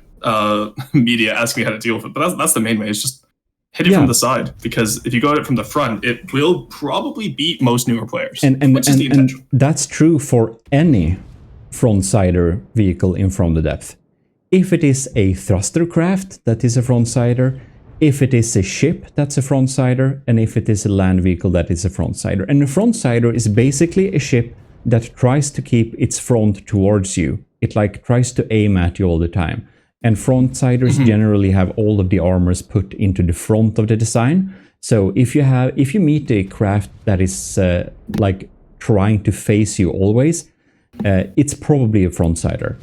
media ask me how to deal with it, but that's the main way. It's just hit it from the side, because if you go at it from the front, it will probably beat most newer players. Which is the intention. And that's true for any front-sider vehicle in From the Depth. If it is a thruster craft that is a front-sider, if it is a ship that's a front-sider, and if it is a land vehicle that is a front-sider. And a front-sider is basically a ship that tries to keep its front towards you. It like tries to aim at you all the time. And front-siders generally have all of the armors put into the front of the design. So if you meet a craft that is like trying to face you always, it's probably a front-sider.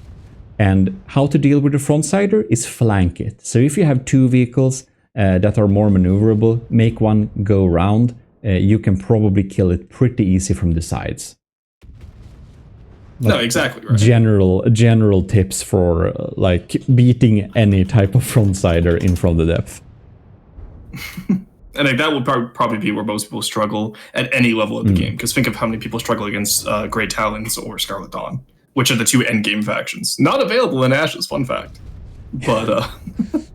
And how to deal with a front-sider is flank it. So if you have 2 vehicles that are more maneuverable, make one go around, you can probably kill it pretty easy from the sides. No, exactly right. General tips for like beating any type of front-sider in From the Depth. And like, that would probably be where most people struggle at any level of the game. Because think of how many people struggle against Grey Talons or Scarlet Dawn, which are the 2 endgame factions. Not available in Ashes, fun fact. But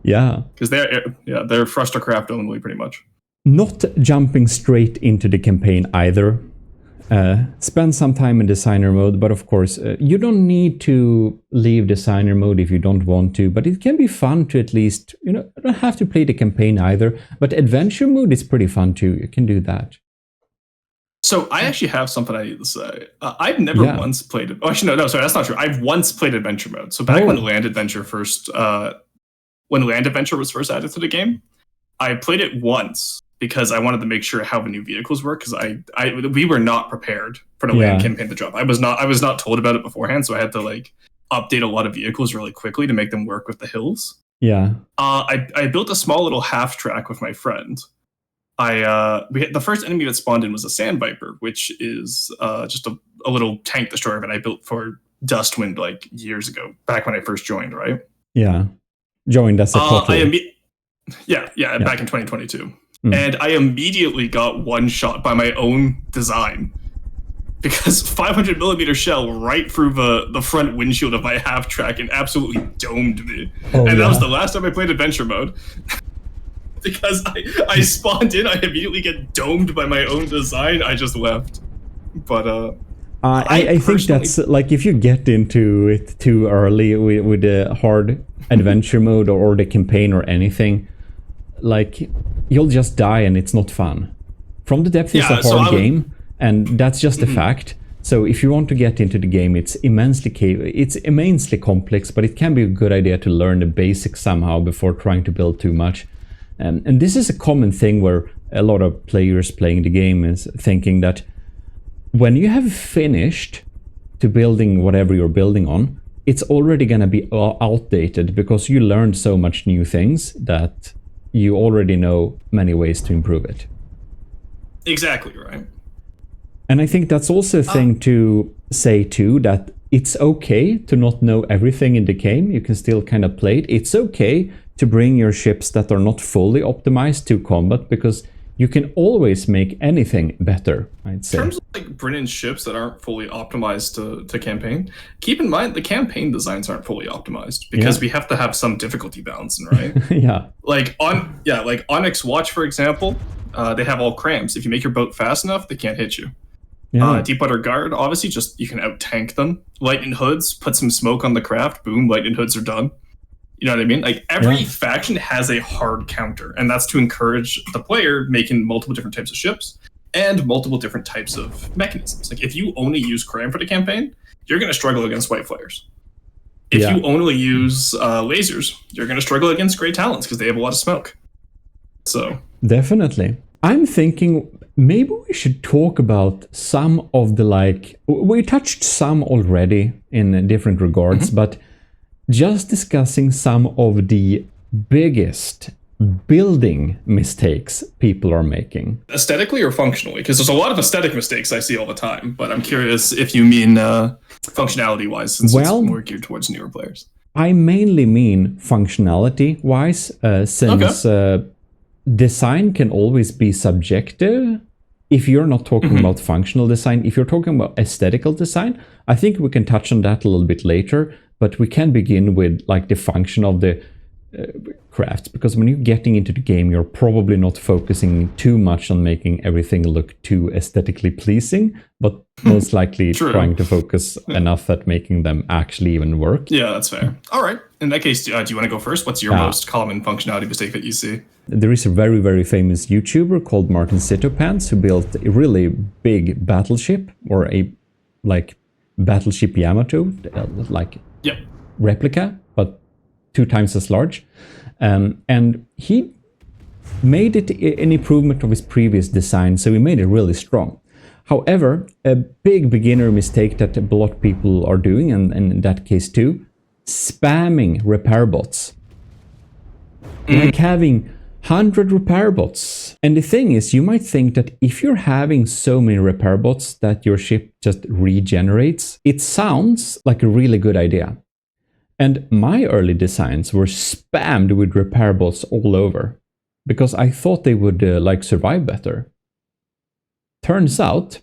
yeah, because they're thruster craft only, pretty much. Not jumping straight into the campaign either. Spend some time in designer mode, but of course you don't need to leave designer mode if you don't want to, but it can be fun to at least, you don't have to play the campaign either, but adventure mode is pretty fun too. You can do that. So I actually have something I need to say. I've never once played it. Oh, actually, no, sorry, that's not true. I've once played adventure mode. So back when Land Adventure was first added to the game, I played it once because I wanted to make sure how the new vehicles work, because we were not prepared for the land campaign to drop. I was not told about it beforehand, so I had to like update a lot of vehicles really quickly to make them work with the hills. Yeah. I built a small little half track with my friend. The first enemy that spawned in was a Sand Viper, which is just a little tank destroyer that I built for Dustwind like years ago, back when I first joined, right? Yeah. Joined as a back in 2022. And I immediately got one shot by my own design, because 500mm shell right through the front windshield of my half track and absolutely domed me. That was the last time I played adventure mode. Because I spawned in, I immediately get domed by my own design. I just left. But I think that's like, if you get into it too early with the hard adventure mode or the campaign or anything, like, you'll just die and it's not fun. From the Depth is a hard game, and that's just a fact. So if you want to get into the game, it's immensely complex, but it can be a good idea to learn the basics somehow before trying to build too much. And this is a common thing where a lot of players playing the game is thinking that when you have finished to building whatever you're building on, it's already going to be outdated, because you learned so much new things that you already know many ways to improve it. Exactly right. And I think that's also a thing to say too, that it's okay to not know everything in the game. You can still kind of play it. It's okay to bring your ships that are not fully optimized to combat, because you can always make anything better, I'd say. In terms of like bringing ships that aren't fully optimized to campaign, keep in mind the campaign designs aren't fully optimized, because we have to have some difficulty balancing, right? Yeah. Like Onyx Watch, for example, they have all cramps. If you make your boat fast enough, they can't hit you. Yeah. Deepwater Guard, obviously, just you can out-tank them. Lightning Hoods, put some smoke on the craft, boom, Lightning Hoods are done. You know what I mean? Like, every faction has a hard counter, and that's to encourage the player making multiple different types of ships and multiple different types of mechanisms. Like, if you only use Cram for the campaign, you're going to struggle against white flares. If you only use lasers, you're going to struggle against Grey Talons, because they have a lot of smoke. So definitely. I'm thinking maybe we should talk about some of the, like, we touched some already in different regards, but just discussing some of the biggest building mistakes people are making. Aesthetically or functionally? Because there's a lot of aesthetic mistakes I see all the time, but I'm curious if you mean functionality-wise, since it's more geared towards newer players. I mainly mean functionality-wise, since design can always be subjective. If you're not talking about functional design, if you're talking about aesthetical design, I think we can touch on that a little bit later, but we can begin with like the function of the crafts, because when you're getting into the game, you're probably not focusing too much on making everything look too aesthetically pleasing, but most likely trying to focus enough at making them actually even work. Yeah, that's fair. All right. In that case, do you want to go first? What's your most common functionality mistake that you see? There is a very, very famous YouTuber called Martin Sitopants who built a really big battleship, or a like battleship Yamato, like replica, but 2 times as large. And he made it an improvement of his previous design, so he made it really strong. However, a big beginner mistake that a lot of people are doing, and in that case too, spamming repair bots. Like having 100 repair bots. And the thing is, you might think that if you're having so many repair bots that your ship just regenerates, it sounds like a really good idea. And my early designs were spammed with repair bots all over, because I thought they would like survive better. Turns out,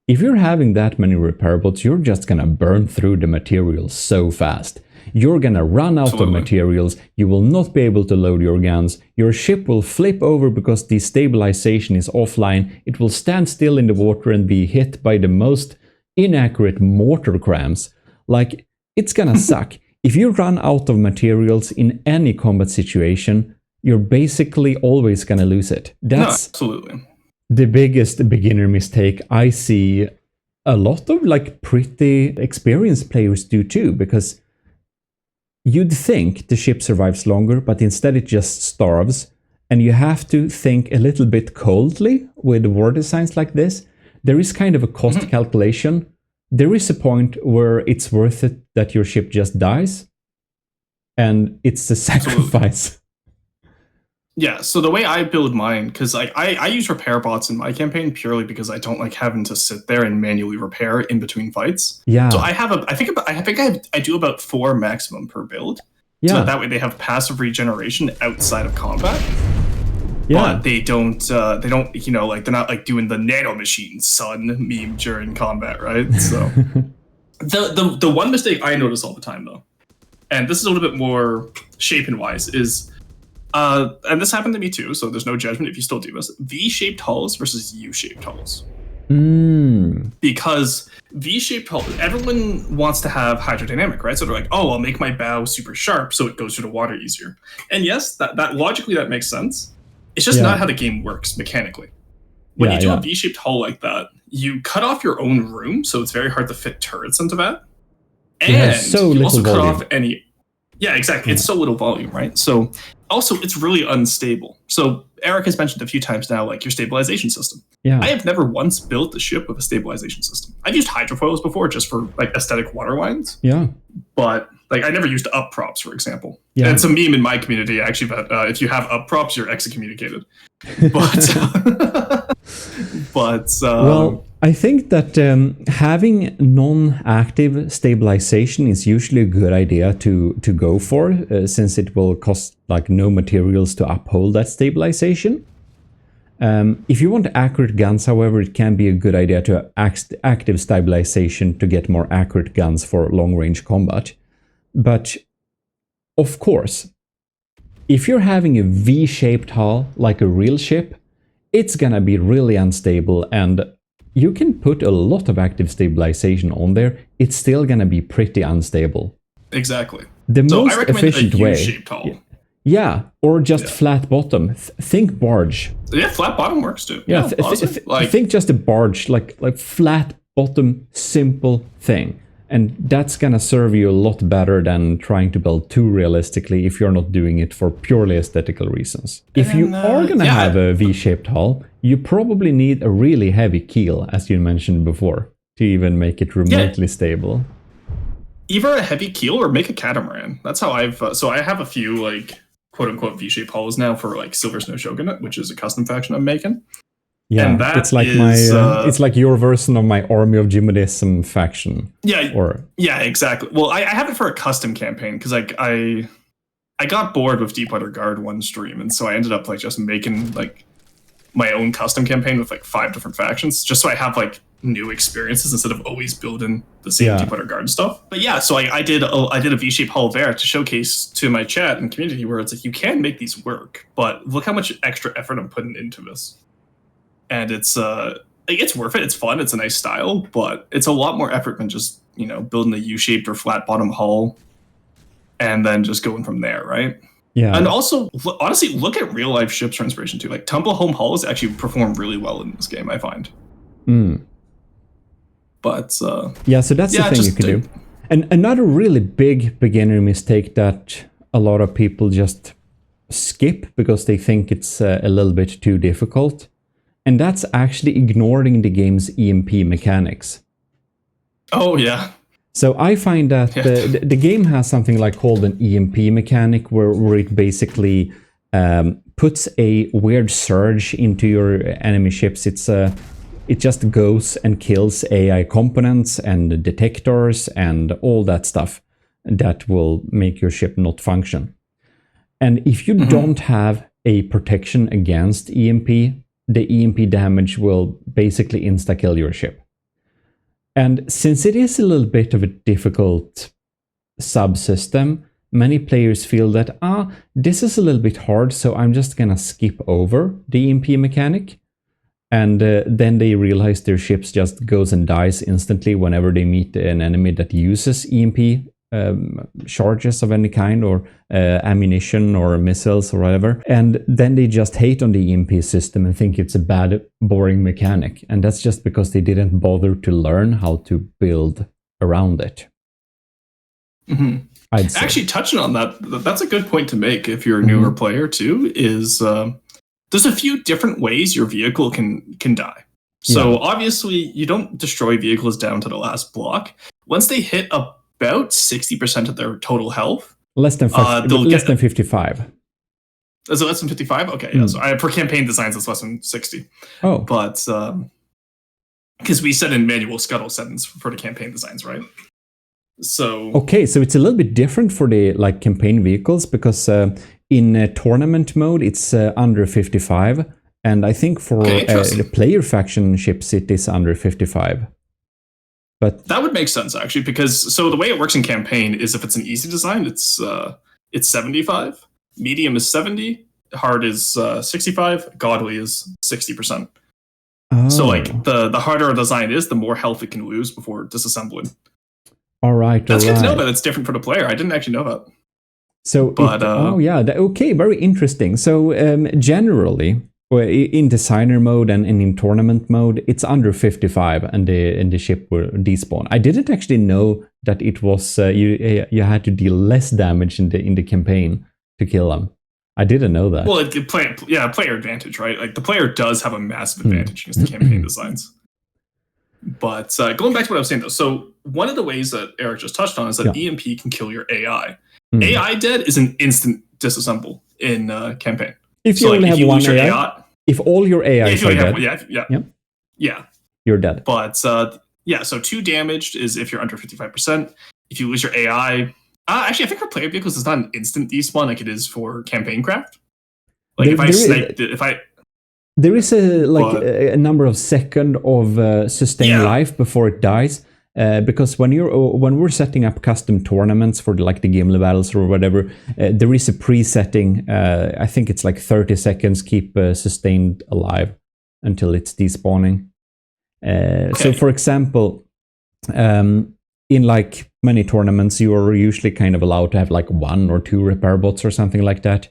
if you're having that many repair bots, you're just gonna burn through the materials so fast. You're gonna run out of materials, you will not be able to load your guns, your ship will flip over because the stabilization is offline, it will stand still in the water and be hit by the most inaccurate mortar crams. Like, it's gonna suck. If you run out of materials in any combat situation, you're basically always gonna lose it. That's absolutely the biggest beginner mistake I see a lot of like pretty experienced players do too, because you'd think the ship survives longer, but instead it just starves. And you have to think a little bit coldly with war designs like this. There is kind of a cost calculation. There is a point where it's worth it that your ship just dies. And it's a sacrifice. Yeah, so the way I build mine, because I use repair bots in my campaign purely because I don't like having to sit there and manually repair in between fights. Yeah. So I do about 4 maximum per build. Yeah. So that way they have passive regeneration outside of combat. Yeah. But they don't you know, like they're not like doing the nano machine son meme during combat, right? So the one mistake I notice all the time though, and this is a little bit more shaping wise, is and this happened to me too, so there's no judgment if you still do this. V-shaped hulls versus U-shaped hulls. Because V-shaped hull, everyone wants to have hydrodynamic, right? So they're like, oh, I'll make my bow super sharp so it goes through the water easier. And yes, that logically that makes sense. It's just not how the game works mechanically. When you do a V-shaped hull like that, you cut off your own room, so it's very hard to fit turrets into that. And you also cut off any... Yeah, exactly. It's so little volume, right? So also it's really unstable. So Eric has mentioned a few times now, like your stabilization system. Yeah. I have never once built a ship with a stabilization system. I've used hydrofoils before just for like aesthetic water lines. Yeah. But like I never used up props, for example. Yeah. And it's a meme in my community actually that if you have up props, you're excommunicated. But well, I think that having non-active stabilization is usually a good idea to go for, since it will cost like no materials to uphold that stabilization. If you want accurate guns, however, it can be a good idea to active stabilization to get more accurate guns for long-range combat. But of course, if you're having a V-shaped hull like a real ship, it's gonna be really unstable, and you can put a lot of active stabilization on there, it's still gonna be pretty unstable. Exactly. The most efficient way. Hull. Yeah, or just flat bottom. Think barge. Yeah, flat bottom works too. Yeah, think just a barge, like flat bottom, simple thing. And that's gonna serve you a lot better than trying to build too realistically if you're not doing it for purely aesthetical reasons. If you are gonna have a V-shaped hull, you probably need a really heavy keel, as you mentioned before, to even make it remotely stable. Either a heavy keel or make a catamaran. That's how I've... so I have a few, like, quote-unquote V-shaped hulls now for, like, Silver Snow Shogunate, which is a custom faction I'm making. Yeah, and that it's like it's like your version of my Army of Gmodism faction. Yeah, yeah, exactly. Well, I have it for a custom campaign because like I I got bored with Deepwater Guard one stream, and so I ended up like just making like my own custom campaign with like 5 different factions, just so I have like new experiences instead of always building the same Deepwater Guard stuff. But yeah, so I did a V-shaped Hull Vert to showcase to my chat and community where it's like you can make these work, but look how much extra effort I'm putting into this, and it's worth it. It's fun. It's a nice style, but it's a lot more effort than just building a U-shaped or flat bottom hull and then just going from there, right? Yeah. And also, honestly, look at real life ships for inspiration too. Like tumble home hulls actually perform really well in this game, I find. But yeah, so that's the thing you can do. And another really big beginner mistake that a lot of people just skip because they think it's a little bit too difficult, and that's actually ignoring the game's EMP mechanics. Oh yeah. So I find that the game has something like called an EMP mechanic where it basically puts a weird surge into your enemy ships. It just goes and kills AI components and detectors and all that stuff that will make your ship not function. And if you don't have a protection against EMP, the EMP damage will basically insta-kill your ship. And since it is a little bit of a difficult subsystem, many players feel that, this is a little bit hard, so I'm just gonna skip over the EMP mechanic. And then they realize their ships just goes and dies instantly whenever they meet an enemy that uses EMP charges of any kind, or ammunition or missiles or whatever. And then they just hate on the EMP system and think it's a bad, boring mechanic. And that's just because they didn't bother to learn how to build around it. I'd say. Actually, touching on that, that's a good point to make if you're a newer player too, is there's a few different ways your vehicle can die. So obviously you don't destroy vehicles down to the last block. Once they hit about 60% of their total health. Less than 55. Is it less than 55? Okay, yeah. So for campaign designs, it's less than 60. Oh. But because we set in manual scuttle settings for the campaign designs, right? So okay, so it's a little bit different for the campaign vehicles, because in tournament mode it's under 55, and I think for the player faction ships it is under 55. But that would make sense actually, because so the way it works in campaign is if it's an easy design, it's 75, medium is 70, hard is 65, godly is 60%. So like the harder a design is, the more health it can lose before disassembling. All right, that's good to know that it's different for the player. I didn't actually know that. So, but okay, very interesting. So generally, in designer mode and in tournament mode, it's under 55, and the ship will despawn. I didn't actually know that it was you had to deal less damage in the campaign to kill them. I didn't know that. Well, player advantage, right? Like the player does have a massive advantage against the campaign designs. But going back to what I was saying though, so one of the ways that Eric just touched on is that EMP can kill your AI. AI dead is an instant disassemble in campaign. If you only have one AI, if all your AI are dead, you're dead. But so 2 damaged is if you're under 55%. If you lose your AI, actually I think for player vehicles it's not an instant despawn like it is for campaign craft. Like there is a number of seconds of sustained life before it dies. Because when we're setting up custom tournaments for the Gimli battles or whatever, there is a presetting. I think it's like 30 seconds keep sustained alive until it's despawning. So, for example, in many tournaments, you are usually kind of allowed to have 1 or 2 repair bots or something like that.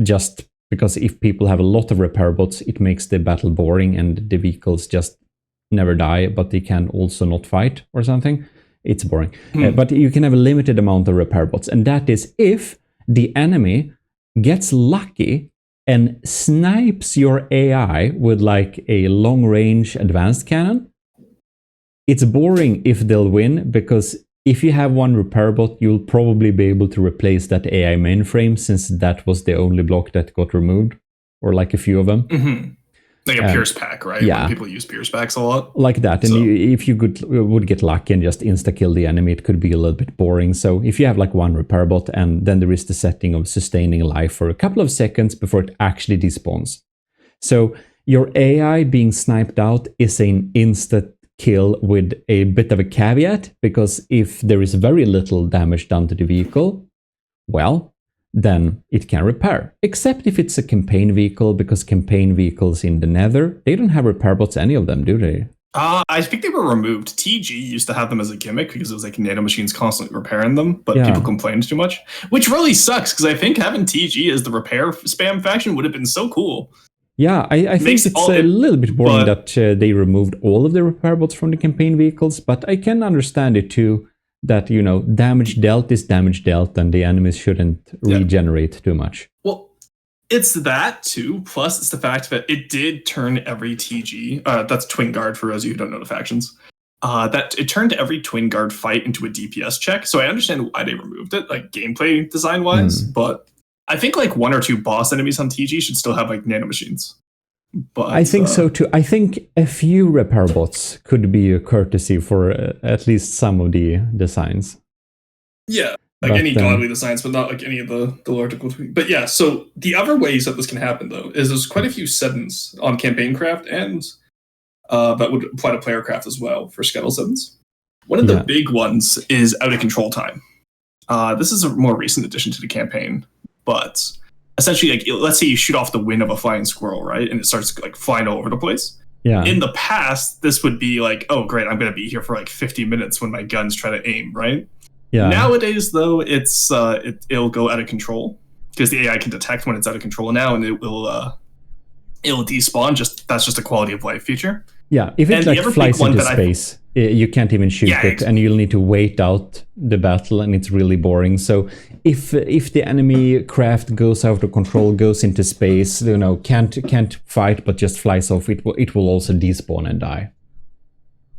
Just because if people have a lot of repair bots, it makes the battle boring and the vehicles just never die, but they can also not fight or something. It's boring. But you can have a limited amount of repair bots, and that is if the enemy gets lucky and snipes your AI with a long-range advanced cannon. It's boring if they'll win, because if you have one repair bot, you'll probably be able to replace that AI mainframe, since that was the only block that got removed, or a few of them. Like a Pierce pack, right? Yeah. When people use Pierce packs a lot. Like that. And if you would get lucky and just insta-kill the enemy, it could be a little bit boring. So if you have like one repair bot, and then there is the setting of sustaining life for a couple of seconds before it actually despawns. So your AI being sniped out is an instant kill with a bit of a caveat, because if there is very little damage done to the vehicle, well, then it can repair. Except if it's a campaign vehicle, because campaign vehicles in the Nether, they don't have repair bots, any of them, do they? I think they were removed. TG used to have them as a gimmick because it was like nano machines constantly repairing them, but people complained too much, which really sucks, because I think having TG as the repair spam faction would have been so cool. Yeah, I think it's a little bit boring that they removed all of the repair bots from the campaign vehicles, but I can understand it too, that, you know, damage dealt is damage dealt, and the enemies shouldn't regenerate too much. Well, it's that too, plus it's the fact that it did turn every TG, that's Twin Guard for those of you who don't know the factions, that it turned every Twin Guard fight into a DPS check, so I understand why they removed it, like gameplay design-wise, but I think like 1 or 2 boss enemies on TG should still have like nano machines. But I think so too. I think a few repair bots could be a courtesy for at least some of the designs. Yeah, like any godly designs, but not like any of the lower difficulty. But yeah, so the other ways that this can happen though is there's quite a few settings on campaign craft, and that would apply to player craft as well for schedule settings. One of the big ones is out of control time. This is a more recent addition to the campaign. But essentially, like, let's say you shoot off the wing of a flying squirrel, right? And it starts like flying all over the place. Yeah. In the past, this would be like, oh, great, I'm going to be here for like 50 minutes when my guns try to aim, right? Yeah. Nowadays, though, it'll go out of control because the AI can detect when it's out of control now, and it'll despawn. That's just a quality of life feature. Yeah, if it like flies into space, you can't even shoot it, and you'll need to wait out the battle, and it's really boring. So if the enemy craft goes out of control, goes into space, you know, can't fight, but just flies off, it will also despawn and die.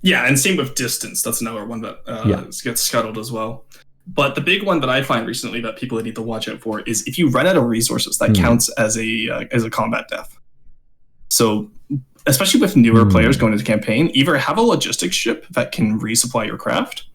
Yeah, and same with distance. That's another one that gets scuttled as well. But the big one that I find recently that people need to watch out for is if you run out of resources, that counts as a combat death. So especially with newer players going into campaign, either have a logistics ship that can resupply your craft,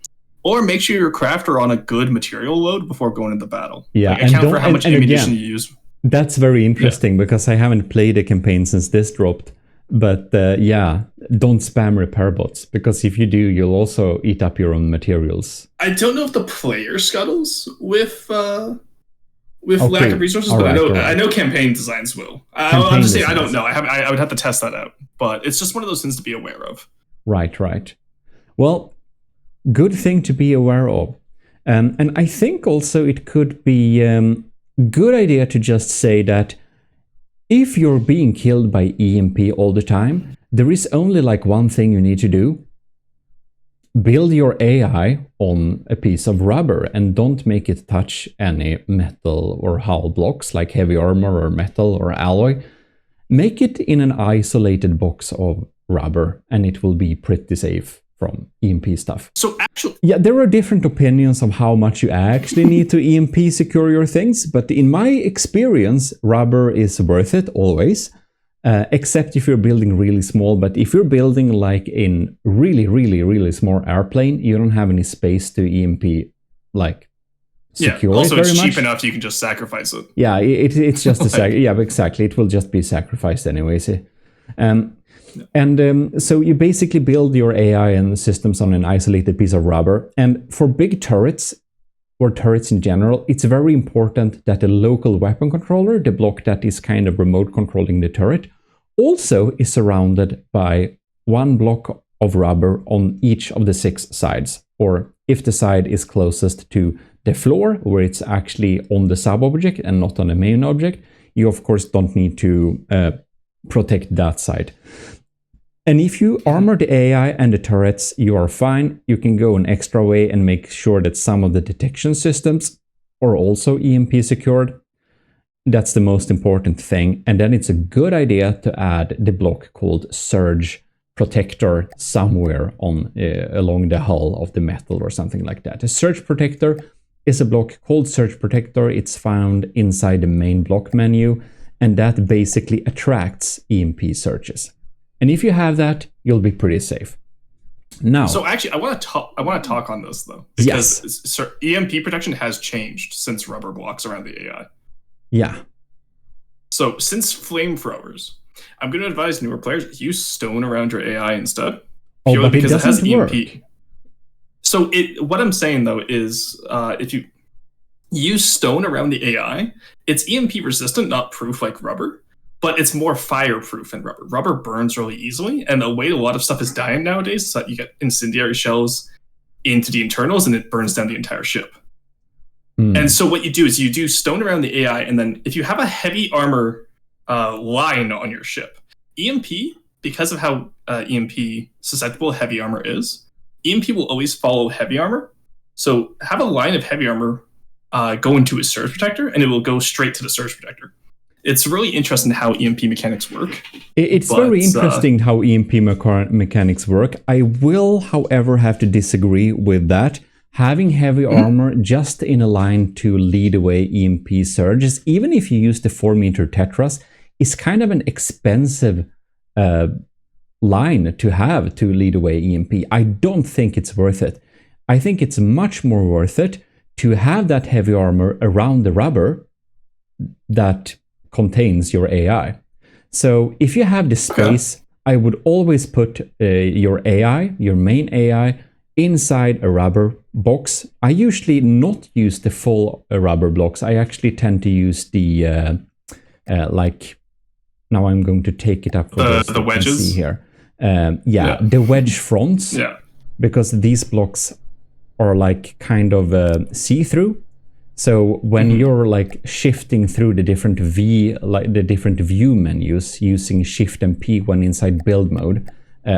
or make sure your craft are on a good material load before going into battle. Yeah, like, account for how much ammunition you use. That's very interesting because I haven't played a campaign since this dropped. But don't spam repair bots, because if you do, you'll also eat up your own materials. I don't know if the player scuttles with lack of resources, but I know campaign designs will. I'll just say I don't know. I would have to test that out, but it's just one of those things to be aware of. Right. Well, good thing to be aware of, and I think also it could be good idea to just say that if you're being killed by EMP all the time, there is only like one thing you need to do. Build your AI on a piece of rubber and don't make it touch any metal or hull blocks like heavy armor or metal or alloy. Make it in an isolated box of rubber and it will be pretty safe from EMP stuff. So actually, there are different opinions of how much you actually need to EMP secure your things, but in my experience, rubber is worth it always. Except if you're building really small, but if you're building like in really small airplane, you don't have any space to EMP like secure also it very it's much. Cheap enough you can just sacrifice it. Yeah, it's just exactly. It will just be sacrificed anyways. So you basically build your AI and systems on an isolated piece of rubber. And for big turrets, or turrets in general, it's very important that the local weapon controller, the block that is kind of remote controlling the turret, also is surrounded by one block of rubber on each of the 6 sides. Or if the side is closest to the floor, where it's actually on the sub-object and not on the main object, you of course don't need to protect that side. And if you armor the AI and the turrets, you are fine. You can go an extra way and make sure that some of the detection systems are also EMP secured. That's the most important thing. And then it's a good idea to add the block called Surge Protector somewhere on along the hull of the metal or something like that. A Surge Protector is a block called Surge Protector. It's found inside the main block menu. and that basically attracts EMP searches. And if you have that, you'll be pretty safe. Now, so actually, I want to talk on this though, because EMP protection has changed since rubber blocks around the AI. Yeah. So since flamethrowers, I'm going to advise newer players use stone around your AI instead, purely because it has EMP. Work. So what I'm saying though is, if you use stone around the AI, it's EMP resistant, not proof like rubber. But it's more fireproof than rubber. Rubber burns really easily, and the way a lot of stuff is dying nowadays is that you get incendiary shells into the internals, and it burns down the entire ship. And so what you do is you do stone around the AI, and then if you have a heavy armor line on your ship, EMP, because of how EMP susceptible heavy armor is, EMP will always follow heavy armor. So have a line of heavy armor go into a surge protector, and it will go straight to the surge protector. It's really interesting how EMP mechanics work. It's very interesting how EMP mechanics work. I will, however, have to disagree with that. Having heavy armor just in a line to lead away EMP surges, even if you use the 4-meter tetras, is kind of an expensive line to have to lead away EMP. I don't think it's worth it. I think it's much more worth it to have that heavy armor around the rubber that contains your AI. So if you have the space, I would always put your AI, your main AI, inside a rubber box. I usually not use the full rubber blocks. I actually tend to use the now I'm going to take it up for the wedges. See here. The wedge fronts. Yeah. Because these blocks are like kind of see-through. So when you're like shifting through the different view menus using Shift and P when inside build mode,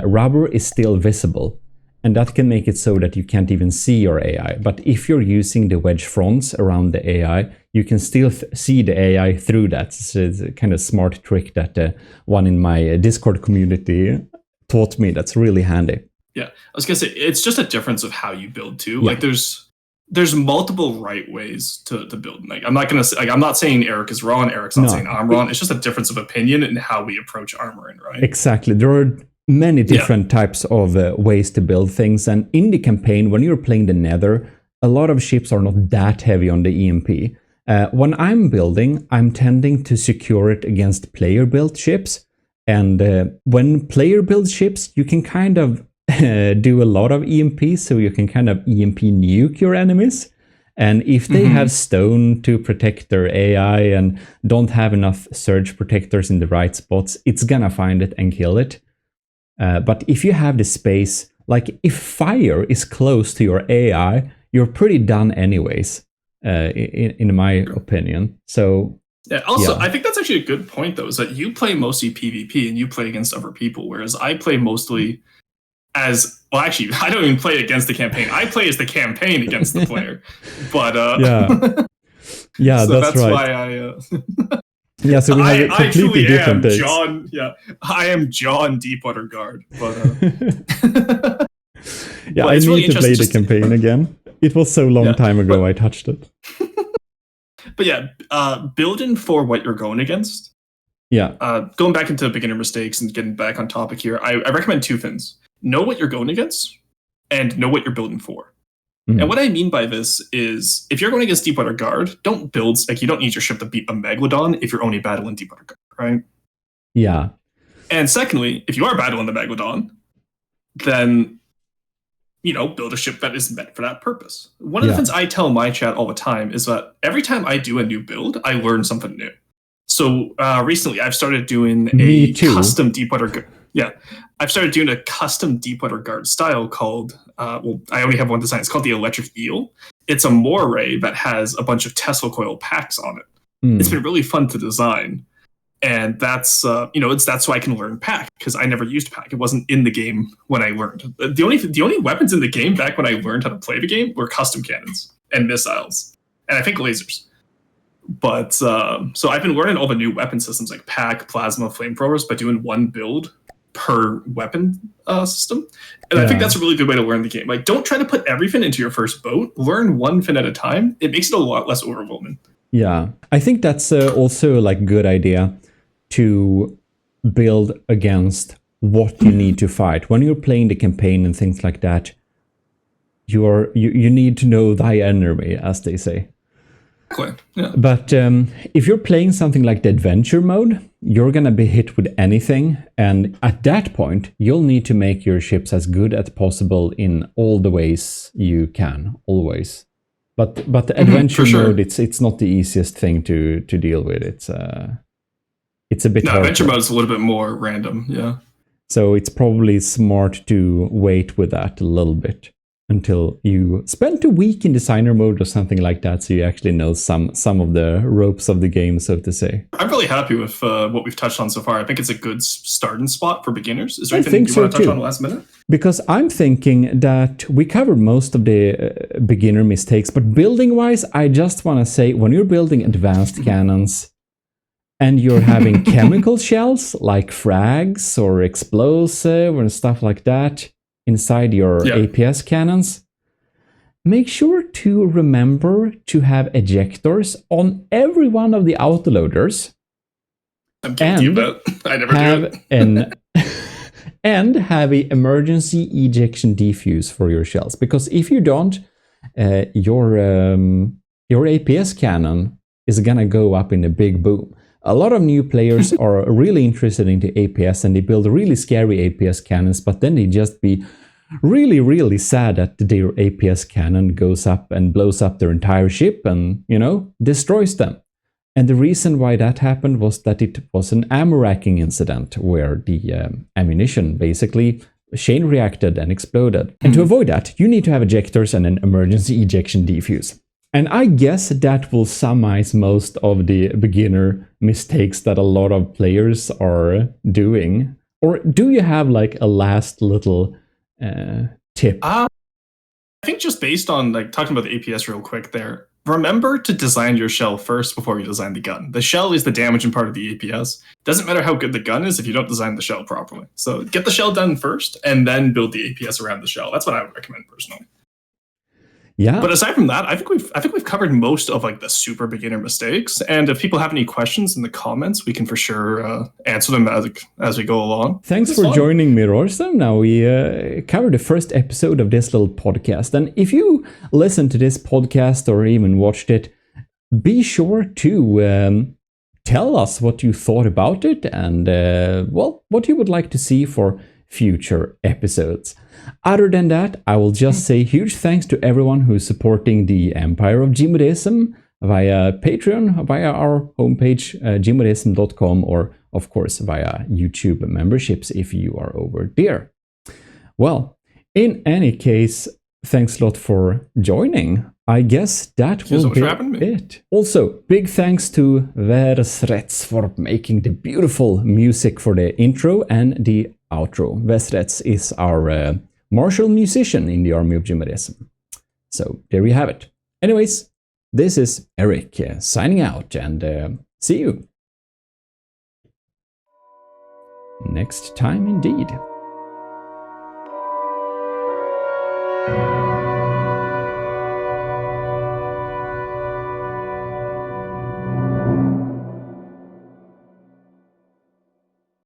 rubber is still visible. And that can make it so that you can't even see your AI. But if you're using the wedge fronts around the AI, you can still see the AI through that. So it's a kind of smart trick that one in my Discord community taught me. That's really handy. Yeah, I was gonna say, it's just a difference of how you build too. Yeah. Like there's multiple right ways to build. Like I'm not saying Eric is wrong, Eric's not saying I'm wrong. It's just a difference of opinion in how we approach armoring, right? Exactly. There are many different types of ways to build things, and in the campaign, when you're playing the Nether, a lot of ships are not that heavy on the EMP. When I'm building, I'm tending to secure it against player-built ships, and when player-built ships, you can kind of do a lot of EMP, so you can kind of EMP nuke your enemies. And if they have stone to protect their AI and don't have enough surge protectors in the right spots, it's gonna find it and kill it. But if you have the space, like if fire is close to your AI, you're pretty done anyways, in my opinion. So I think that's actually a good point though, is that you play mostly PvP and you play against other people, whereas I play mostly actually, I don't even play against the campaign. I play as the campaign against the player. But so that's right. Why so we have a completely different takes. I am John Deepwater Guard. But I need really to play the campaign again. It was so long time ago I touched it. But building for what you're going against. Going back into beginner mistakes and getting back on topic here, I recommend two things. Know what you're going against and know what you're building for. And what I mean by this is, if you're going against Deepwater Guard, don't build, like, you don't need your ship to beat a Megalodon if you're only battling Deepwater Guard, right? Yeah. And secondly, if you are battling the Megalodon, then, build a ship that is meant for that purpose. One of the things I tell my chat all the time is that every time I do a new build, I learn something new. So recently I've started doing custom Deepwater Guard. Yeah, I've started doing a custom Deepwater Guard style called, I only have one design. It's called the Electric Eel. It's a moray that has a bunch of Tesla coil packs on it. It's been really fun to design. And that's, that's so I can learn pack, because I never used pack. It wasn't in the game when I learned. The only weapons in the game back when I learned how to play the game were custom cannons and missiles, and I think lasers. But so I've been learning all the new weapon systems like pack, plasma, flamethrowers by doing one build per weapon system. And I think that's a really good way to learn the game. Like, don't try to put everything into your first boat. Learn one thing at a time. It makes it a lot less overwhelming. Yeah, I think that's also like a good idea to build against what you need to fight. When you're playing the campaign and things like that, you need to know thy enemy, as they say. Exactly. Yeah. But if you're playing something like the adventure mode, you're gonna be hit with anything, and at that point, you'll need to make your ships as good as possible in all the ways you can, always. But the adventure mode, it's not the easiest thing to deal with. It's a bit hard. Adventure mode is a little bit more random, yeah. So it's probably smart to wait with that a little bit until you spend a week in designer mode or something like that, so you actually know some of the ropes of the game, so to say. I'm really happy with what we've touched on so far. I think it's a good starting spot for beginners. Is there anything you want to touch on last minute? Because I'm thinking that we covered most of the beginner mistakes, but building-wise, I just want to say, when you're building advanced cannons, and you're having chemical shells like frags or explosive and stuff like that inside your APS cannons, make sure to remember to have ejectors on every one of the autoloaders. I'm guilty of that. I never do it. And have an emergency ejection defuse for your shells. Because if you don't, your APS cannon is gonna go up in a big boom. A lot of new players are really interested into APS, and they build really scary APS cannons, but then they just be really, really sad that their APS cannon goes up and blows up their entire ship and, destroys them. And the reason why that happened was that it was an ammo racking incident where the ammunition basically chain reacted and exploded. And to avoid that, you need to have ejectors and an emergency ejection defuse. And I guess that will summarize most of the beginner mistakes that a lot of players are doing. Or do you have like a last little tip? I think just based on like talking about the APS real quick there, remember to design your shell first before you design the gun. The shell is the damaging part of the APS. Doesn't matter how good the gun is if you don't design the shell properly. So get the shell done first and then build the APS around the shell. That's what I would recommend personally. Yeah. But aside from that, I think we've covered most of like the super beginner mistakes. And if people have any questions in the comments, we can for sure answer them as we go along. Thanks for joining me, Rorsam. Now we covered the first episode of this little podcast. And if you listen to this podcast or even watched it, be sure to tell us what you thought about it and what you would like to see for future episodes. Other than that, I will just say huge thanks to everyone who's supporting the Empire of Gmodism via Patreon, via our homepage, gmodism.com, or of course via YouTube memberships if you are over there. Well, in any case, thanks a lot for joining. I guess that will be it. Also, big thanks to Versrets for making the beautiful music for the intro and the outro. Versrets is our martial musician in the army of Gmodism. So there you have it. Anyways, this is Eric signing out, and see you next time indeed.